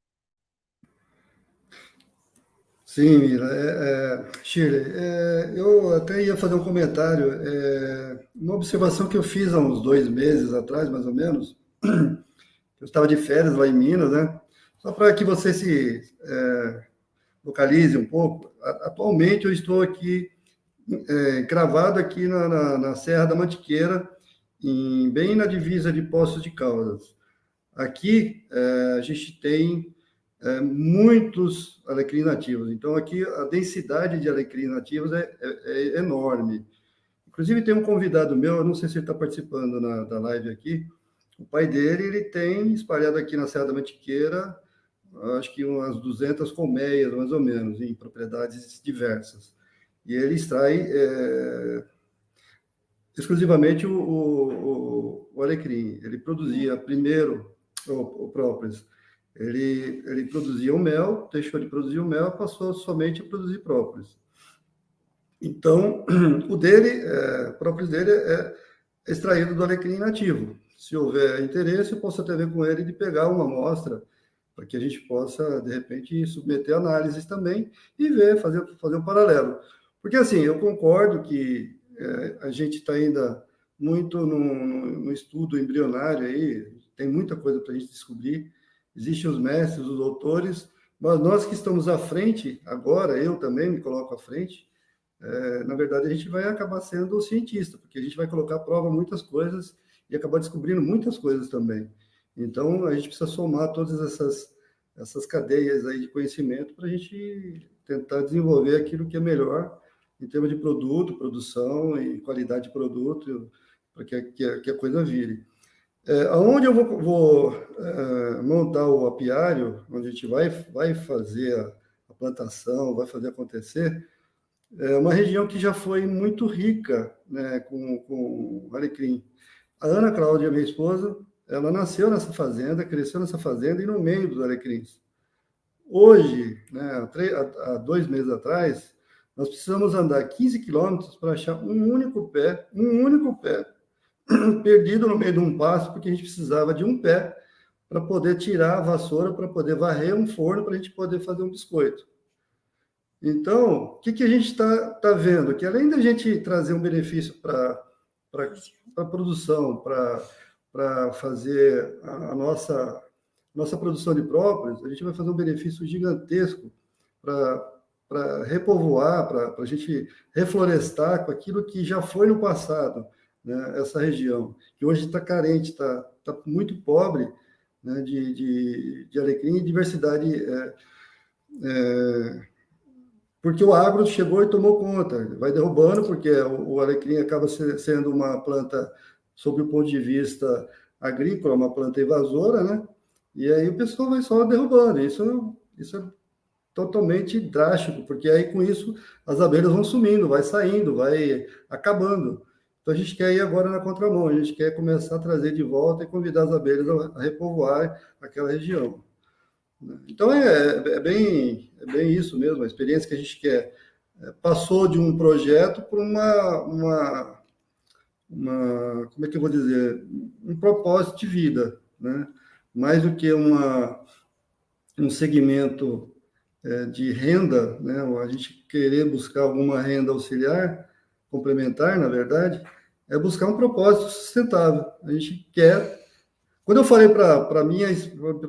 Sim, Mira. Shirley, eu até ia fazer um comentário. Uma observação que eu fiz há uns 2 meses atrás, mais ou menos, eu estava de férias lá em Minas, né? Só para que você se localize um pouco. Atualmente eu estou aqui, cravado aqui na Serra da Mantiqueira, bem na divisa de Poços de Caldas. Aqui a gente tem muitos alecrins nativos. Então aqui a densidade de alecrins nativos é enorme. Inclusive tem um convidado meu, eu não sei se ele está participando da live aqui, o pai dele, ele tem espalhado aqui na Serra da Mantiqueira, acho que umas 200 colmeias, mais ou menos, em propriedades diversas. E ele extrai exclusivamente o alecrim. Ele produzia primeiro o própolis. Ele produzia o mel, deixou de produzir o mel, passou somente a produzir própolis. Então, o própolis dele é extraído do alecrim nativo. Se houver interesse, eu posso até ver com ele de pegar uma amostra para que a gente possa, de repente, submeter análises também e ver, fazer um paralelo. Porque, assim, eu concordo que a gente está ainda muito no estudo embrionário aí, tem muita coisa para a gente descobrir, existem os mestres, os doutores, mas nós que estamos à frente, agora, eu também me coloco à frente, na verdade, a gente vai acabar sendo cientista, porque a gente vai colocar à prova muitas coisas e acabar descobrindo muitas coisas também. Então, a gente precisa somar todas essas cadeias aí de conhecimento para a gente tentar desenvolver aquilo que é melhor em termos de produto, produção e qualidade de produto, para que a coisa vire. Aonde eu vou montar o apiário, onde a gente vai fazer a plantação, vai fazer acontecer, é uma região que já foi muito rica, né, com alecrim. A Ana Cláudia, minha esposa, ela nasceu nessa fazenda, cresceu nessa fazenda e no meio dos alecrins. Hoje, né, há 2 meses atrás, nós precisamos andar 15 quilômetros para achar um único pé, perdido no meio de um pasto, porque a gente precisava de um pé para poder tirar a vassoura, para poder varrer um forno, para a gente poder fazer um biscoito. Então, o que a gente está vendo? Que além da gente trazer um benefício para a produção, para fazer a nossa produção de própolis, a gente vai fazer um benefício gigantesco para repovoar, para a gente reflorestar com aquilo que já foi no passado, né, essa região, que hoje está carente, está muito pobre, né, de alecrim e diversidade, porque o agro chegou e tomou conta, vai derrubando, porque o alecrim acaba sendo uma planta, sob o ponto de vista agrícola, uma planta invasora, né? E aí o pessoal vai só derrubando. Isso é totalmente drástico, porque aí com isso as abelhas vão sumindo, vai saindo, vai acabando. Então a gente quer ir agora na contramão, a gente quer começar a trazer de volta e convidar as abelhas a repovoar aquela região. Então é bem isso mesmo, a experiência que a gente quer. Passou de um projeto para uma como é que eu vou dizer, um propósito de vida, né? Mais do que um segmento de renda, né? A gente querer buscar alguma renda auxiliar, complementar, na verdade, é buscar um propósito sustentável. A gente quer... Quando eu falei para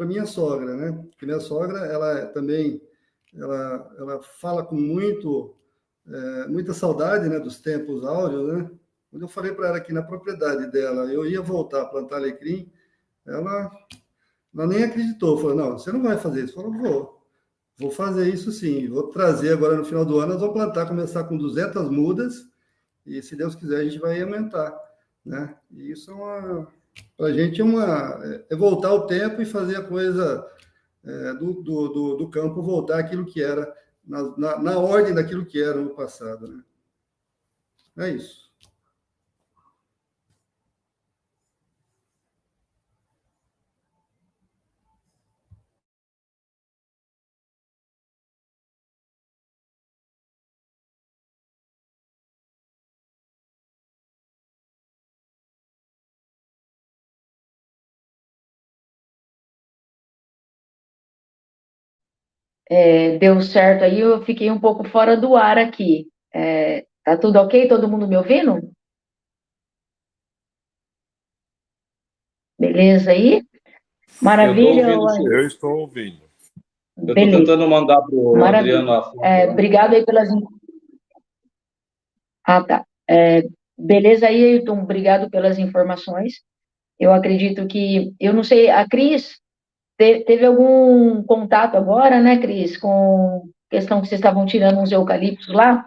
minha sogra, né? Porque minha sogra, ela também, ela fala com muita saudade, né, dos tempos áureos, né? Quando eu falei para ela que na propriedade dela eu ia voltar a plantar alecrim, ela nem acreditou. Falou, não, você não vai fazer isso. Eu falei, vou fazer isso sim. Vou trazer agora no final do ano, nós vamos plantar, começar com 200 mudas, e se Deus quiser a gente vai aumentar, né? E isso para a gente é voltar ao tempo e fazer a coisa do campo voltar àquilo que era, na ordem daquilo que era no passado, né? É isso. Deu certo aí, eu fiquei um pouco fora do ar aqui. Tá tudo ok? Todo mundo me ouvindo? Beleza aí? Maravilha. Eu estou ouvindo. Eu estou tentando mandar para o Adriano a foto. Obrigado aí pelas... tá. Beleza aí, Ayrton, obrigado pelas informações. Eu acredito que... Eu não sei, a Cris... Teve algum contato agora, né, Cris, com questão que vocês estavam tirando uns eucaliptos lá?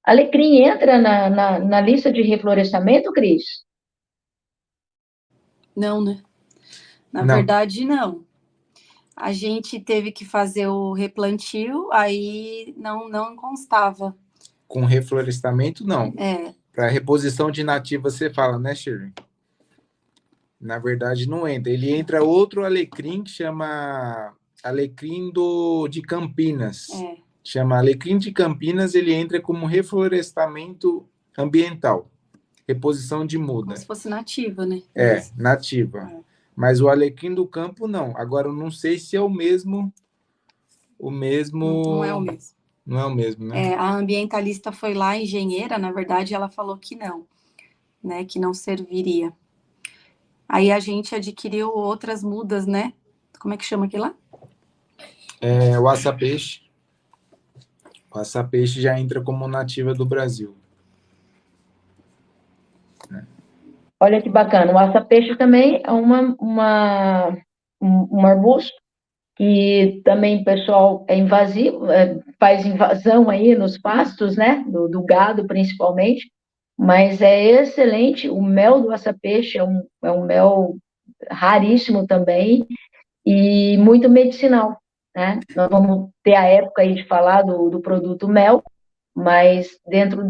Alecrim entra na lista de reflorestamento, Cris? Não, né? Na verdade, não. A gente teve que fazer o replantio, aí não constava. Com reflorestamento, não. Para reposição de nativa, você fala, né, Shirley? Na verdade, não entra. Ele entra outro alecrim que chama alecrim de Campinas. Chama alecrim de Campinas, ele entra como reflorestamento ambiental. Reposição de muda. Como se fosse nativa, né? Nativa. Mas o alecrim do campo, não. Agora, eu não sei se é o mesmo... Não é o mesmo. Não é o mesmo, né? A ambientalista foi lá, engenheira, na verdade, ela falou que não. Né? Que não serviria. Aí a gente adquiriu outras mudas, né? Como é que chama aquilo lá? O açapeixe. O açapeixe já entra como nativa do Brasil. Olha que bacana. O aça-peixe também é um arbusto que também, pessoal, é invasivo, faz invasão aí nos pastos, né? Do gado, principalmente. Mas é excelente. O mel do aça-peixe é um mel raríssimo também e muito medicinal, né? Nós vamos ter a época aí de falar do produto mel, mas dentro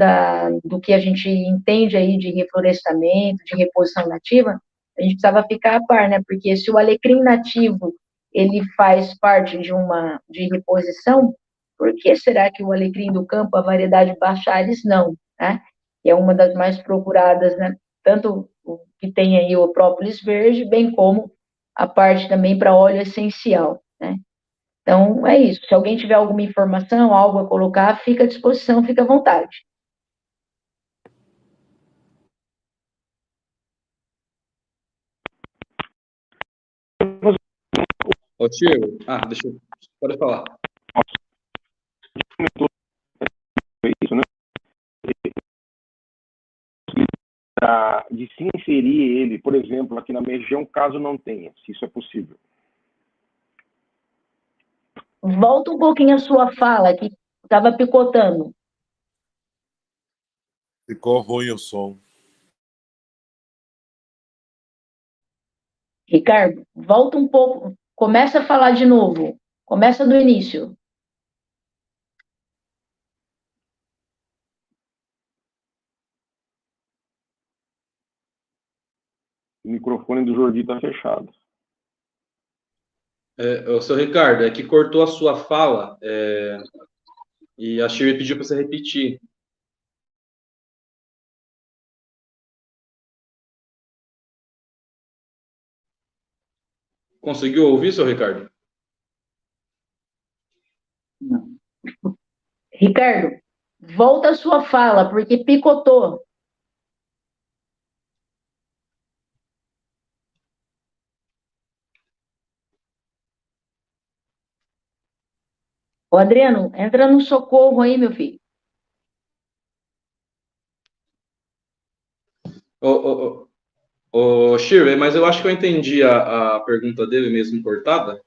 do que a gente entende aí de reflorestamento, de reposição nativa, a gente precisava ficar a par, né? Porque se o alecrim nativo ele faz parte de reposição, por que será que o alecrim do campo, a variedade Bacharis, não, né? Que é uma das mais procuradas, né? Tanto o que tem aí o própolis verde, bem como a parte também para óleo essencial, né? Então, é isso. Se alguém tiver alguma informação, algo a colocar, fica à disposição, fica à vontade. Ô, Tio, pode falar. Isso, né? De se inserir ele, por exemplo, aqui na minha região, caso não tenha, se isso é possível. Volta um pouquinho a sua fala, que estava picotando. Ficou ruim o som. Ricardo, volta um pouco, começa a falar de novo. Começa do início. O microfone do Jordi está fechado. O seu Ricardo, é que cortou a sua fala e a Shirley pediu para você repetir. Conseguiu ouvir, seu Ricardo? Ricardo, volta a sua fala, porque picotou. Ô, Adriano, entra no socorro aí, meu filho. Ô, Shirley, mas eu acho que eu entendi a pergunta dele mesmo cortada.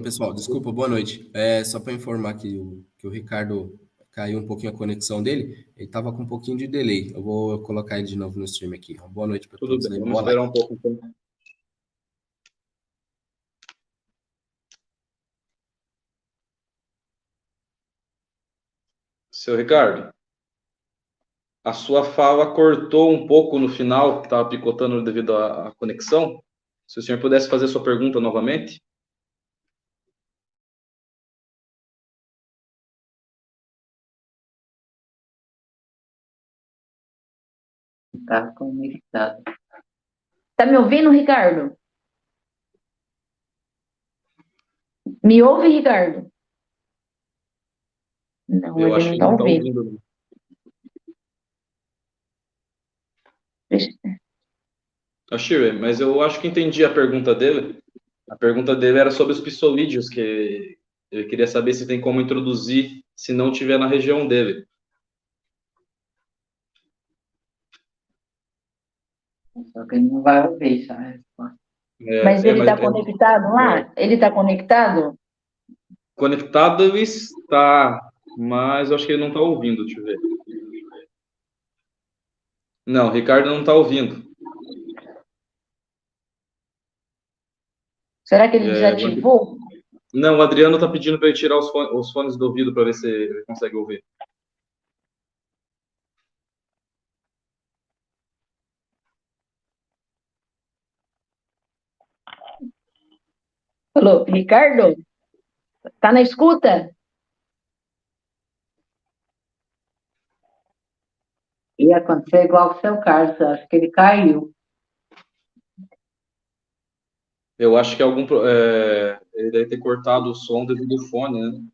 Pessoal, desculpa, boa noite. Só para informar que o Ricardo caiu um pouquinho a conexão dele, ele estava com um pouquinho de delay. Eu vou colocar ele de novo no stream aqui. Boa noite para todos. Tudo bem, Aí, vamos esperar um pouco então. Seu Ricardo, a sua fala cortou um pouco no final, que estava picotando devido à conexão. Se o senhor pudesse fazer sua pergunta novamente. Está conectado. Tá me ouvindo, Ricardo? Me ouve, Ricardo? Não, Eu ele acho não que está não está ouvindo. ouvindo. Shirley, mas eu acho que entendi a pergunta dele. A pergunta dele era sobre os psolídeos, que ele queria saber se tem como introduzir se não tiver na região dele. Só que ele não vai ouvir essa resposta. Mas ele está conectado lá? Ele está conectado? Conectado ele está, mas eu acho que ele não está ouvindo, deixa eu ver. Não, o Ricardo não está ouvindo. Será que ele desativou? Não, o Adriano está pedindo para ele tirar os fones do ouvido para ver se ele consegue ouvir. Falou, Ricardo? Tá na escuta? Ia acontecer igual com o seu Carlos, acho que ele caiu. Eu acho que ele deve ter cortado o som devido ao fone, né?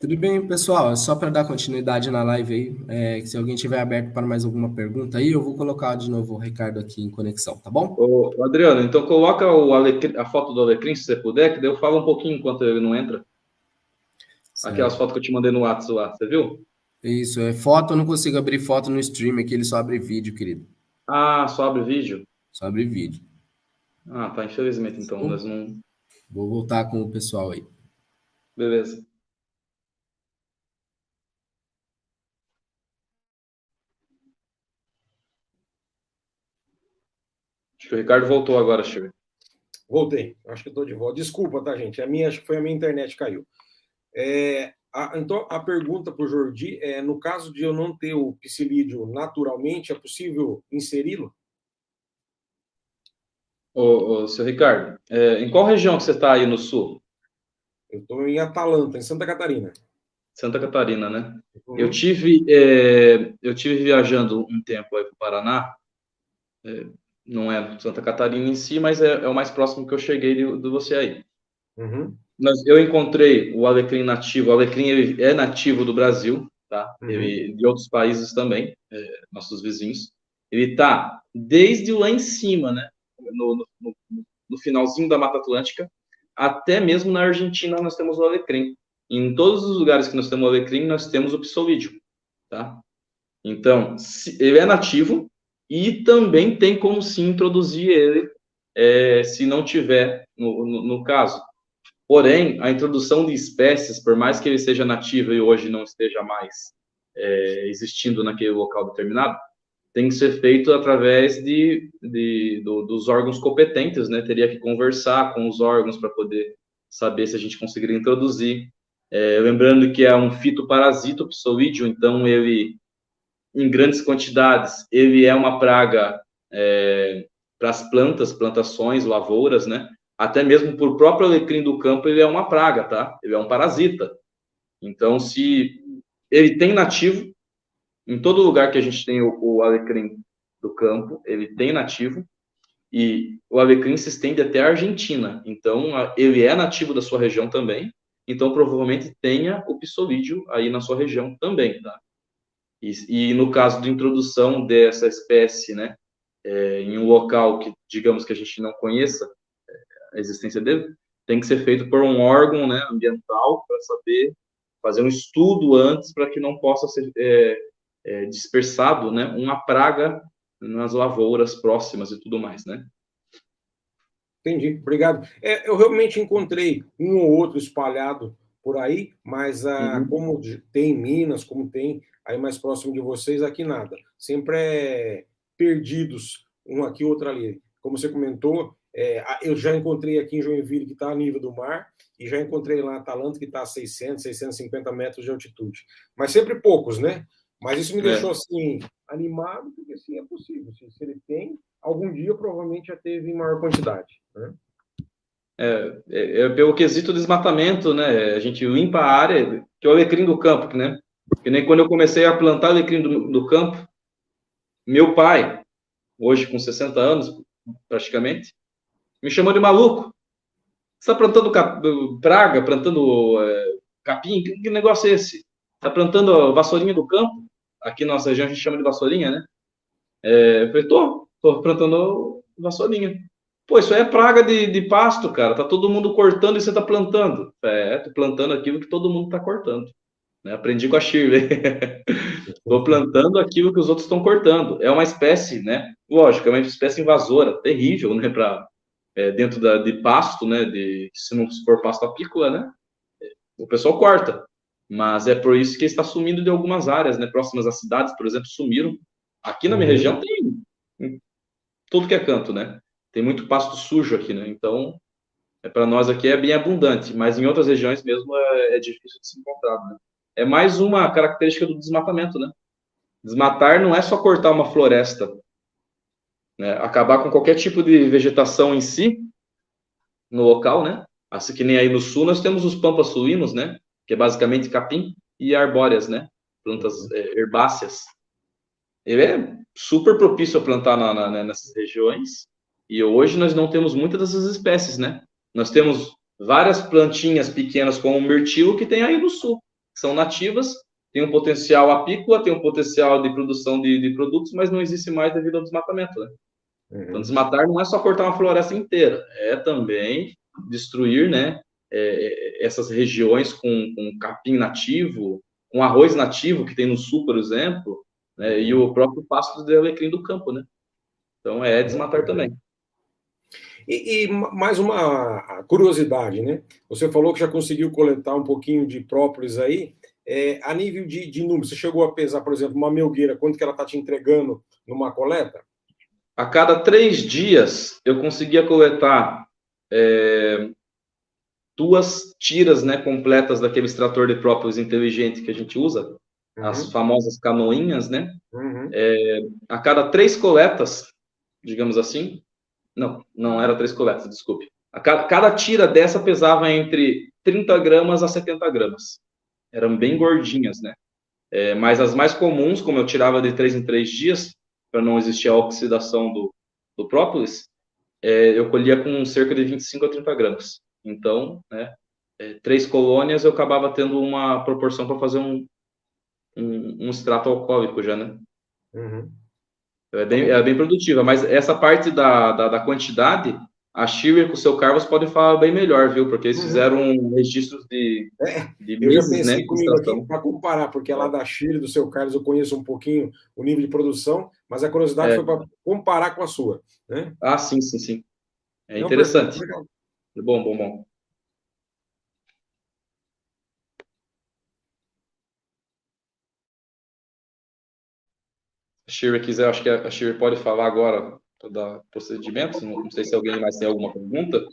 Tudo bem, pessoal? Só para dar continuidade na live aí, se alguém tiver aberto para mais alguma pergunta aí, eu vou colocar de novo o Ricardo aqui em conexão, tá bom? Ô, Adriano, então coloca a foto do Alecrim, se você puder, que daí eu falo um pouquinho enquanto ele não entra. Certo. Aquelas fotos que eu te mandei no WhatsApp lá, você viu? Isso, foto, eu não consigo abrir foto no stream aqui, ele só abre vídeo, querido. Ah, só abre vídeo? Só abre vídeo. Ah, tá, infelizmente, então, nós não... Vou voltar com o pessoal aí. Beleza. Acho que o Ricardo voltou agora, Chico. Voltei, acho que estou de volta. Desculpa, tá, gente? Acho que foi a minha internet caiu. Então, a pergunta para o Jordi é: no caso de eu não ter o psilídeo naturalmente, é possível inseri-lo? Seu Ricardo, em qual região que você está aí no sul? Eu estou em Atalanta, em Santa Catarina. Santa Catarina, né? Uhum. Eu tive viajando um tempo aí para o Paraná, não é Santa Catarina em si, mas é o mais próximo que eu cheguei de você aí. Uhum. Eu encontrei o alecrim nativo. O alecrim ele é nativo do Brasil, tá? Uhum. Ele, de outros países também, nossos vizinhos. Ele tá desde lá em cima, né? No finalzinho da Mata Atlântica, até mesmo na Argentina nós temos o alecrim. Em todos os lugares que nós temos o alecrim, nós temos o psorídeo, tá? Então, ele é nativo e também tem como sim introduzir ele, se não tiver no caso. Porém, a introdução de espécies, por mais que ele seja nativo e hoje não esteja mais existindo naquele local determinado, tem que ser feito através dos órgãos competentes, né? Teria que conversar com os órgãos para poder saber se a gente conseguiria introduzir. Lembrando que é um fitoparasita, o psorídeo, então ele, em grandes quantidades, ele é uma praga para as plantações, lavouras, né? Até mesmo por próprio alecrim do campo, ele é uma praga, tá? Ele é um parasita. Então, se ele tem nativo, em todo lugar que a gente tem o alecrim do campo, ele tem nativo, e o alecrim se estende até a Argentina. Então, ele é nativo da sua região também, então provavelmente tenha o psorídeo aí na sua região também, tá? E no caso de introdução dessa espécie, né, em um local que, digamos que a gente não conheça a existência dele, tem que ser feito por um órgão, né, ambiental, para saber fazer um estudo antes, para que não possa ser dispersado, né, uma praga nas lavouras próximas e tudo mais, né? Entendi, obrigado. Eu realmente encontrei um ou outro espalhado por aí, mas como tem em Minas, como tem aí mais próximo de vocês, aqui nada. Sempre perdidos, um aqui, outro ali. Como você comentou, eu já encontrei aqui em Joinville, que está a nível do mar, e já encontrei lá em Atalanta, que está a 600, 650 metros de altitude. Mas sempre poucos, né? Mas isso me deixou, assim, animado, porque, sim, é possível. Se ele tem, algum dia, provavelmente, já teve em maior quantidade, né? Pelo quesito desmatamento, né? A gente limpa a área, que é o alecrim do campo, né? Que nem quando eu comecei a plantar alecrim do campo, meu pai, hoje com 60 anos, praticamente, me chamou de maluco. Você está plantando praga, plantando capim? Que negócio é esse? Está plantando a vassourinha do campo? Aqui na nossa região a gente chama de vassourinha, né? Eu falei, tô plantando vassourinha. Pô, isso aí é praga de pasto, cara. Tá todo mundo cortando e você tá plantando. Tô plantando aquilo que todo mundo tá cortando. Né? Aprendi com a Shirley. Tô plantando aquilo que os outros estão cortando. É uma espécie, né? Lógico, é uma espécie invasora, terrível, né? Dentro de pasto, né? Se não for pasto apícola, né? O pessoal corta. Mas é por isso que está sumindo de algumas áreas, né? Próximas às cidades, por exemplo, sumiram. Aqui na minha região tem tudo que é canto, né? Tem muito pasto sujo aqui, né? Então, para nós aqui é bem abundante, mas em outras regiões mesmo é difícil de se encontrar, né? É mais uma característica do desmatamento, né? Desmatar não é só cortar uma floresta, né? Acabar com qualquer tipo de vegetação em si, no local, né? Assim que nem aí no sul nós temos os pampas suínos, né? Que é basicamente capim e arbóreas, né? Plantas herbáceas. Ele é super propício a plantar nessas regiões, e hoje nós não temos muitas dessas espécies, né? Nós temos várias plantinhas pequenas como o mirtilo que tem aí no sul, que são nativas, tem um potencial apícola, tem um potencial de produção de produtos, mas não existe mais devido ao desmatamento, né? Então, desmatar não é só cortar uma floresta inteira, é também destruir, né, essas regiões com capim nativo, com arroz nativo, que tem no sul, por exemplo, né, e o próprio pasto de alecrim do campo, né? Então, é desmatar também. E mais uma curiosidade, né? Você falou que já conseguiu coletar um pouquinho de própolis aí. A nível de número, você chegou a pesar, por exemplo, uma melgueira, quanto que ela está te entregando numa coleta? A cada 3 dias, eu conseguia coletar 2 tiras, né, completas daquele extrator de própolis inteligente que a gente usa, as famosas canoinhas, né? A cada 3 coletas, digamos assim, não era 3 coletas, desculpe. Cada tira dessa pesava entre 30 gramas a 70 gramas. Eram bem gordinhas, né? Mas as mais comuns, como eu tirava de 3 em 3 dias, para não existir a oxidação do própolis, eu colhia com cerca de 25 a 30 gramas. Então, né, 3 colônias eu acabava tendo uma proporção para fazer um extrato alcoólico já, né? É bem produtiva, mas essa parte da quantidade, a Shirley com o seu Carlos podem falar bem melhor, viu? Porque eles fizeram registros de eu meses, já pensei né, comigo aqui para comparar, porque lá da Shirley, do seu Carlos, eu conheço um pouquinho o nível de produção, mas a curiosidade foi para comparar com a sua, né? Ah, sim. É interessante. Legal. Bom. Se a Shirley quiser, acho que a Shirley pode falar agora do procedimento. Não sei se alguém mais tem alguma pergunta.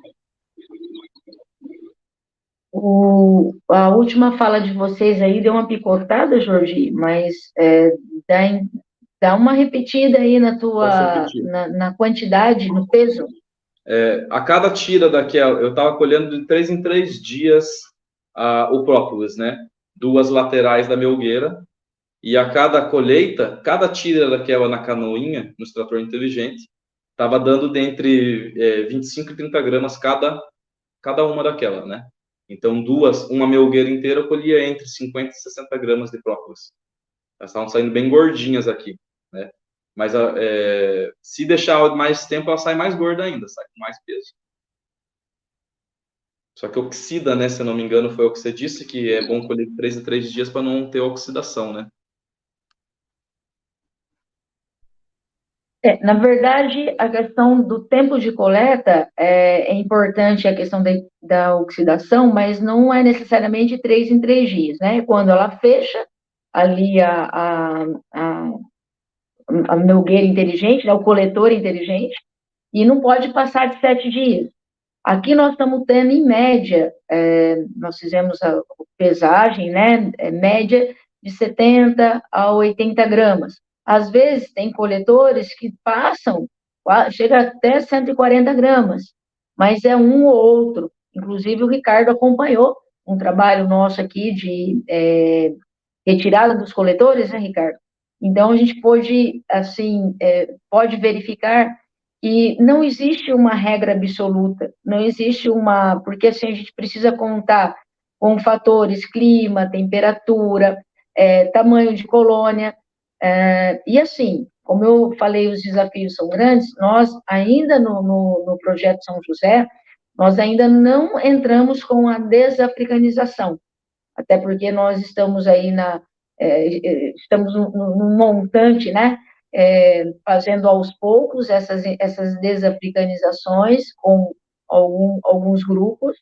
A última fala de vocês aí deu uma picotada, Jorge, mas dá uma repetida aí na quantidade, no peso. A cada tira daquela, eu estava colhendo de 3 em 3 dias o própolis, né? 2 laterais da melgueira. E a cada colheita, cada tira daquela na canoinha, no extrator inteligente, estava dando de entre 25 e 30 gramas cada uma daquela, né? Então, uma melgueira inteira eu colhia entre 50 e 60 gramas de própolis. Elas estavam saindo bem gordinhas aqui, né? Mas se deixar mais tempo, ela sai mais gorda ainda, sai com mais peso. Só que oxida, né? Se eu não me engano, foi o que você disse, que é bom colher de 3 em 3 dias para não ter oxidação, né? Na verdade, a questão do tempo de coleta é importante, a questão da oxidação, mas não é necessariamente 3 em 3 dias, né? Quando ela fecha ali a melgueira inteligente, né? O coletor inteligente, e não pode passar de 7 dias. Aqui nós estamos tendo, em média, nós fizemos a pesagem, né? Média de 70 a 80 gramas. Às vezes, tem coletores que chega até 140 gramas, mas é um ou outro. Inclusive, o Ricardo acompanhou um trabalho nosso aqui de retirada dos coletores, né, Ricardo? Então, a gente pode, assim, pode verificar que não existe uma regra absoluta, não existe porque assim, a gente precisa contar com fatores, clima, temperatura, tamanho de colônia, e assim, como eu falei, os desafios são grandes, nós ainda no projeto São José, nós ainda não entramos com a desafricanização, até porque nós estamos aí estamos num montante, né, fazendo aos poucos essas desafricanizações com alguns grupos,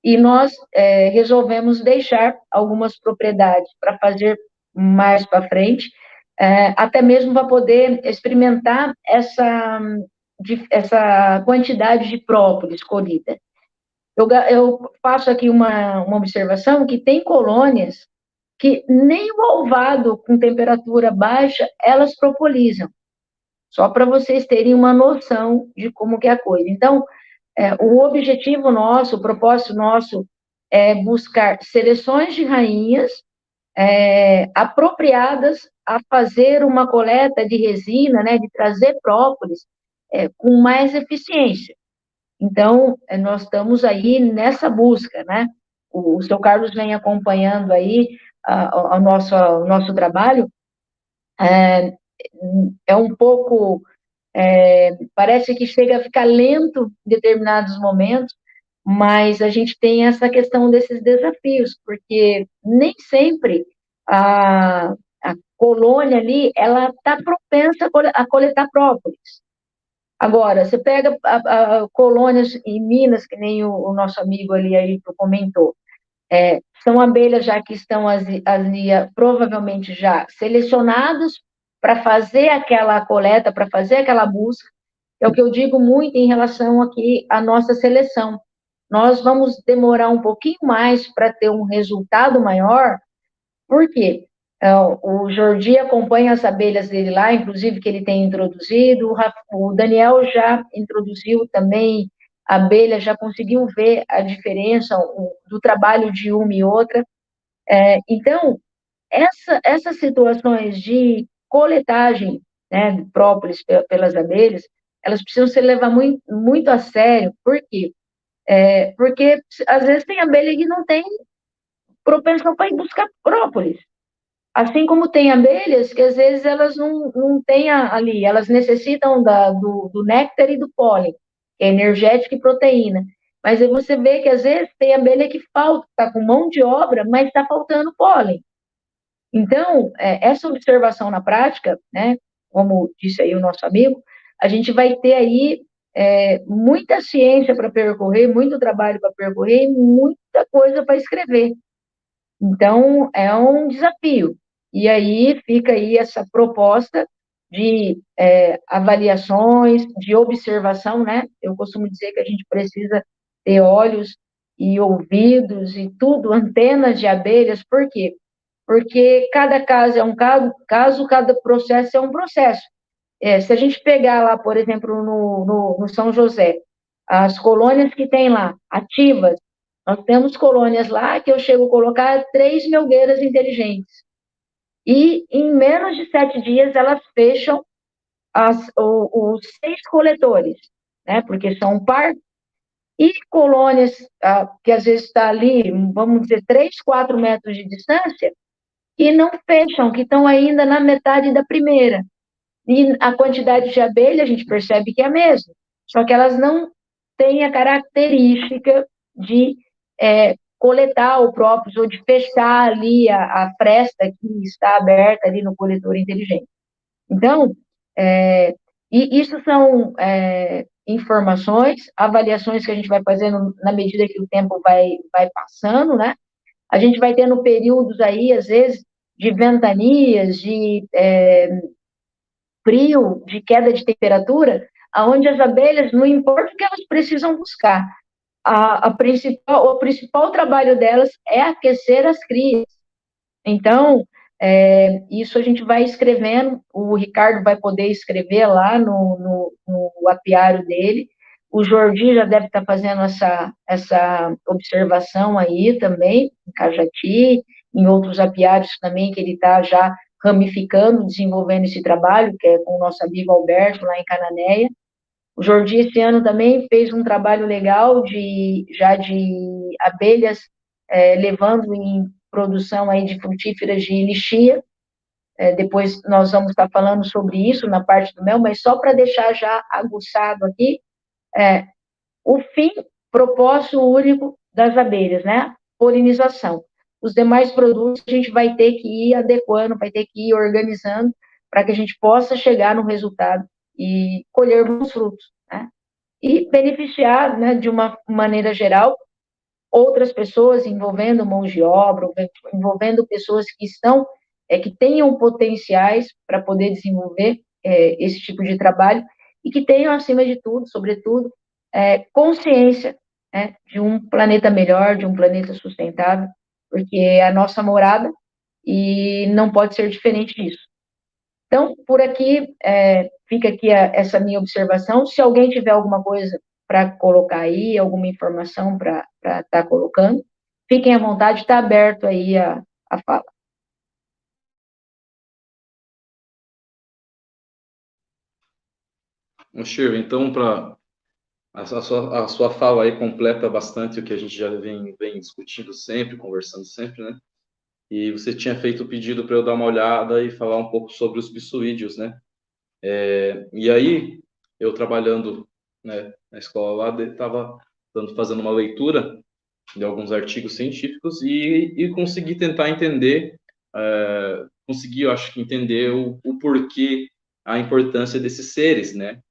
e nós resolvemos deixar algumas propriedades para fazer mais para frente, até mesmo para poder experimentar essa quantidade de própolis colhida. Eu faço aqui uma observação que tem colônias que nem o alvado com temperatura baixa, elas propolizam. Só para vocês terem uma noção de como que é a coisa. Então, o objetivo nosso, o propósito nosso é buscar seleções de rainhas apropriadas a fazer uma coleta de resina, né, de trazer própolis com mais eficiência. Então, nós estamos aí nessa busca, né? O seu Carlos vem acompanhando aí ao nosso trabalho, é um pouco, parece que chega a ficar lento em determinados momentos, mas a gente tem essa questão desses desafios, porque nem sempre a colônia ali, ela está propensa a coletar própolis. Agora, você pega colônias em Minas, que nem o nosso amigo ali comentou, são abelhas já que estão ali, provavelmente já selecionadas para fazer aquela coleta, para fazer aquela busca. É o que eu digo muito em relação aqui à nossa seleção. Nós vamos demorar um pouquinho mais para ter um resultado maior, por quê? O Jordi acompanha as abelhas dele lá, inclusive que ele tem introduzido, o Daniel já introduziu também abelha, já conseguiu ver a diferença do trabalho de uma e outra. Então, essas situações de coletagem, né, de própolis pelas abelhas, elas precisam ser levadas muito, muito a sério. Por quê? Porque, às vezes, tem abelha que não tem propensão para ir buscar própolis. Assim como tem abelhas que, às vezes, elas não têm ali, elas necessitam do néctar e do pólen, que é energético e proteína. Mas aí você vê que, às vezes, tem abelha que falta, está com mão de obra, mas está faltando pólen. Então, essa observação na prática, né, como disse aí o nosso amigo, a gente vai ter aí muita ciência para percorrer, muito trabalho para percorrer e muita coisa para escrever. Então, é um desafio. E aí fica aí essa proposta de avaliações, de observação, né? Eu costumo dizer que a gente precisa ter olhos e ouvidos e tudo, antenas de abelhas, por quê? Porque cada caso é um caso, cada processo é um processo. Se a gente pegar lá, por exemplo, no São José, as colônias que tem lá, ativas, nós temos colônias lá que eu chego a colocar 3 melgueiras inteligentes. E em menos de 7 dias elas fecham os 6 coletores, né? Porque são um par. E colônias que às vezes está ali, vamos dizer, 3, 4 metros de distância, e não fecham, que estão ainda na metade da primeira. E a quantidade de abelha, a gente percebe que é a mesma, só que elas não têm a característica de coletar o próprio, ou de fechar ali a fresta que está aberta ali no coletor inteligente. Então, e isso são informações, avaliações que a gente vai fazendo na medida que o tempo vai passando, né? A gente vai tendo períodos aí, às vezes, de ventanias, de frio, de queda de temperatura, aonde as abelhas, não importa o que elas precisam buscar, o principal trabalho delas é aquecer as crias. Então, isso a gente vai escrevendo, o Ricardo vai poder escrever lá no apiário dele, o Jordi já deve estar fazendo essa observação aí também, em Cajati, em outros apiários também, que ele está já ramificando, desenvolvendo esse trabalho, que é com o nosso amigo Alberto, lá em Cananéia. O Jordi, esse ano, também fez um trabalho legal de abelhas, levando em produção aí de frutíferas de lixia. Depois nós vamos estar falando sobre isso na parte do mel, mas só para deixar já aguçado aqui, o fim, propósito único das abelhas, né? Polinização. Os demais produtos a gente vai ter que ir adequando, vai ter que ir organizando para que a gente possa chegar no resultado e colher bons frutos, né? E beneficiar, né, de uma maneira geral, outras pessoas, envolvendo mãos de obra, envolvendo pessoas que estão, que tenham potenciais para poder desenvolver esse tipo de trabalho e que tenham, acima de tudo, sobretudo, consciência, né, de um planeta melhor, de um planeta sustentável, porque é a nossa morada e não pode ser diferente disso. Então, por aqui, fica aqui essa minha observação. Se alguém tiver alguma coisa para colocar aí, alguma informação para estar colocando, fiquem à vontade, está aberto aí a fala. Shirley, então, a sua fala aí completa bastante o que a gente já vem discutindo sempre, conversando sempre, né? e você tinha feito o pedido para eu dar uma olhada e falar um pouco sobre os psoídeos, né? E aí, eu trabalhando, né, na escola lá, estava fazendo uma leitura de alguns artigos científicos e consegui tentar entender, consegui, eu acho que entender o porquê, a importância desses seres, né,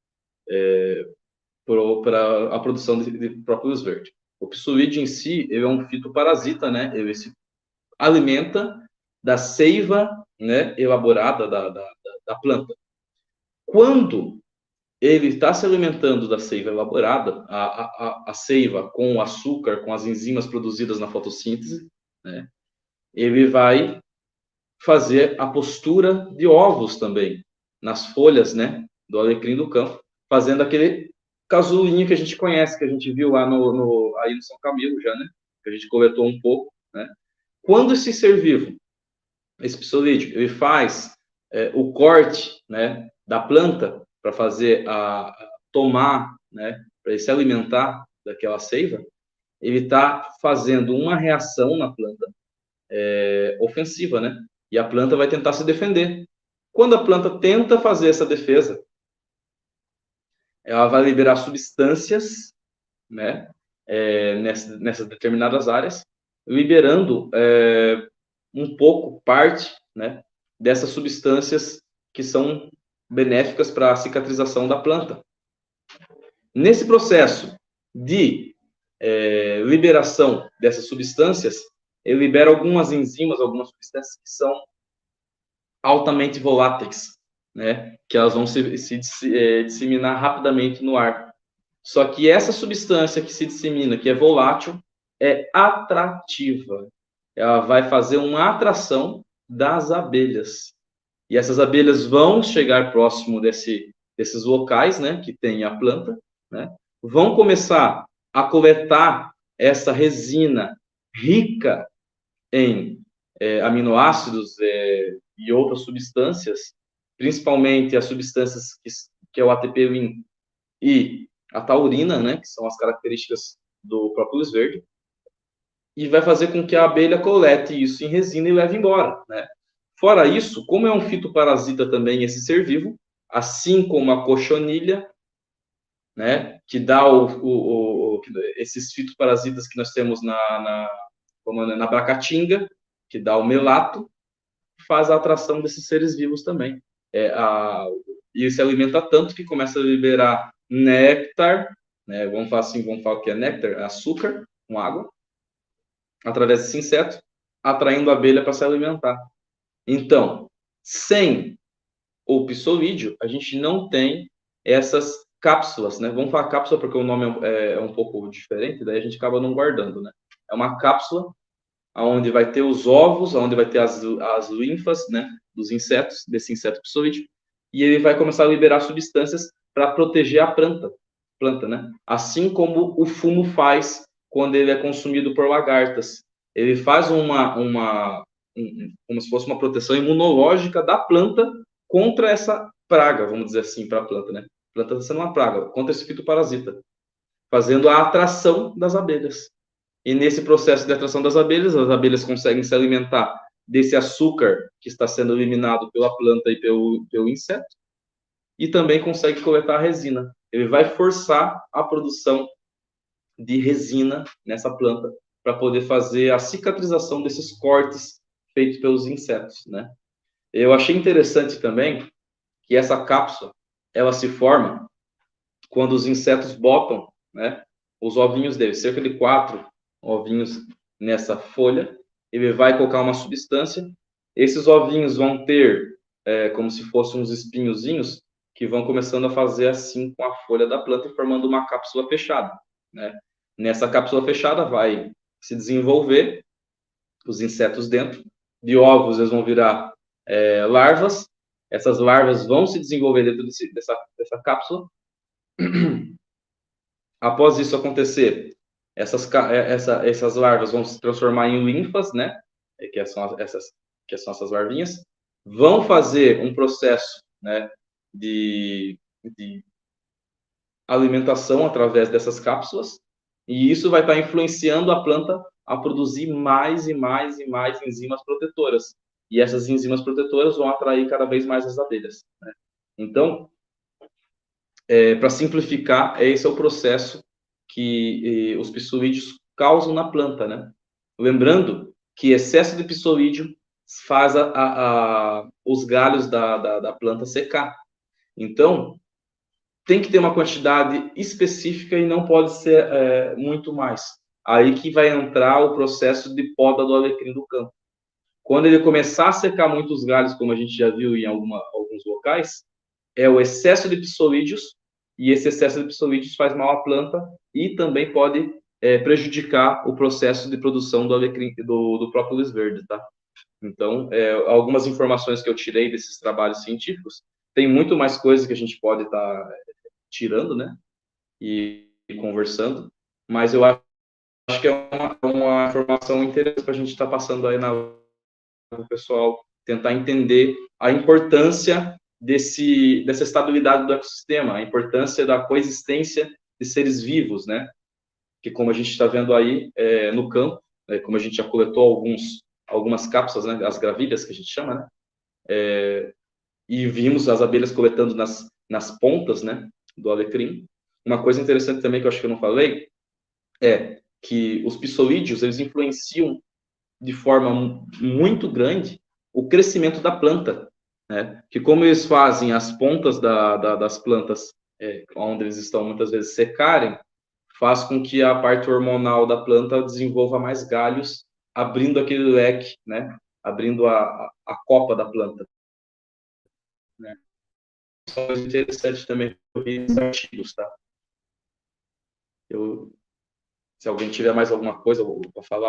para a produção de própolis verde. O psoídeo em si, ele é um fitoparasita, né, ele se alimenta da seiva, né, elaborada da planta. Quando ele está se alimentando da seiva elaborada, a seiva com o açúcar, com as enzimas produzidas na fotossíntese, né, ele vai fazer a postura de ovos também, nas folhas, né, do alecrim do campo, fazendo aquele casulinho que a gente conhece, que a gente viu lá aí no São Camilo já, né, que a gente coletou um pouco, né. Quando esse ser vivo, esse psorídeo, ele faz o corte, né, da planta para fazer tomar, né, para ele se alimentar daquela seiva, ele está fazendo uma reação na planta ofensiva, né? E a planta vai tentar se defender. Quando a planta tenta fazer essa defesa, ela vai liberar substâncias, né, nessas determinadas áreas, liberando um pouco, parte, né, dessas substâncias que são benéficas para a cicatrização da planta. Nesse processo de liberação dessas substâncias, ele libera algumas enzimas, algumas substâncias que são altamente voláteis, né, que elas vão se disseminar rapidamente no ar. Só que essa substância que se dissemina, que é volátil, é atrativa. Ela vai fazer uma atração das abelhas. E essas abelhas vão chegar próximo desses locais, né, que tem a planta, né, vão começar a coletar essa resina rica em aminoácidos e outras substâncias, principalmente as substâncias que é o ATP-Win e a taurina, né, que são as características do própolis verde, e vai fazer com que a abelha colete isso em resina e leve embora, né? Fora isso, como é um fitoparasita também esse ser vivo, assim como a cochonilha, né, que dá esses fitoparasitas que nós temos na bracatinga, que dá o melato, faz a atração desses seres vivos também. E se alimenta tanto que começa a liberar néctar, né, vamos falar que é néctar, açúcar com água, através desse inseto, atraindo a abelha para se alimentar. Então, sem o psorídeo, a gente não tem essas cápsulas, né? Vamos falar cápsula porque o nome é um pouco diferente, daí a gente acaba não guardando, né? É uma cápsula onde vai ter os ovos, onde vai ter as linfas, né, dos insetos, desse inseto psorídeo, e ele vai começar a liberar substâncias para proteger a planta, né? Assim como o fumo faz quando ele é consumido por lagartas. Ele faz como se fosse uma proteção imunológica da planta contra essa praga, vamos dizer assim, para a planta, né? A planta está sendo uma praga, contra esse fitoparasita, fazendo a atração das abelhas. E nesse processo de atração das abelhas, as abelhas conseguem se alimentar desse açúcar que está sendo eliminado pela planta e pelo inseto, e também consegue coletar a resina. Ele vai forçar a produção de resina nessa planta para poder fazer a cicatrização desses cortes feitos pelos insetos, né? Eu achei interessante também que essa cápsula, ela se forma quando os insetos botam, né, os ovinhos deles, cerca de 4 ovinhos nessa folha, ele vai colocar uma substância, esses ovinhos vão ter como se fossem uns espinhozinhos que vão começando a fazer assim com a folha da planta, formando uma cápsula fechada, né? Nessa cápsula fechada vai se desenvolver os insetos dentro, de ovos eles vão virar larvas, essas larvas vão se desenvolver dentro dessa cápsula. Após isso acontecer, essas larvas vão se transformar em linfas, né? Que são essas larvinhas, vão fazer um processo, né, de alimentação através dessas cápsulas, e isso vai estar influenciando a planta a produzir mais e mais e mais enzimas protetoras. E essas enzimas protetoras vão atrair cada vez mais as abelhas, né? Então, para simplificar, esse é o processo que os psoídeos causam na planta, né? Lembrando que excesso de psoídeo faz os galhos da planta secar. Então, tem que ter uma quantidade específica e não pode ser muito mais. Aí que vai entrar o processo de poda do alecrim do campo. Quando ele começar a secar muitos galhos, como a gente já viu em alguns locais, é o excesso de psoídeos, e esse excesso de psoídeos faz mal à planta e também pode prejudicar o processo de produção do alecrim, do próprio verde, tá? Então, algumas informações que eu tirei desses trabalhos científicos, tem muito mais coisas que a gente pode estar tirando, né, e conversando, mas eu acho que é uma informação interessante para a gente estar passando aí o pessoal tentar entender a importância dessa estabilidade do ecossistema, a importância da coexistência de seres vivos, né? Que como a gente está vendo aí no campo, como a gente já coletou algumas cápsulas, né? As gravilhas que a gente chama, né? E vimos as abelhas coletando nas pontas, né? Do alecrim. Uma coisa interessante também que eu acho que eu não falei é que os psoídeos, eles influenciam de forma muito grande o crescimento da planta, né? Que como eles fazem as pontas das plantas, onde eles estão muitas vezes secarem, faz com que a parte hormonal da planta desenvolva mais galhos, abrindo aquele leque, né? Abrindo a copa da planta, né? Isso é interessante também nos artigos, tá? Se alguém tiver mais alguma coisa para falar.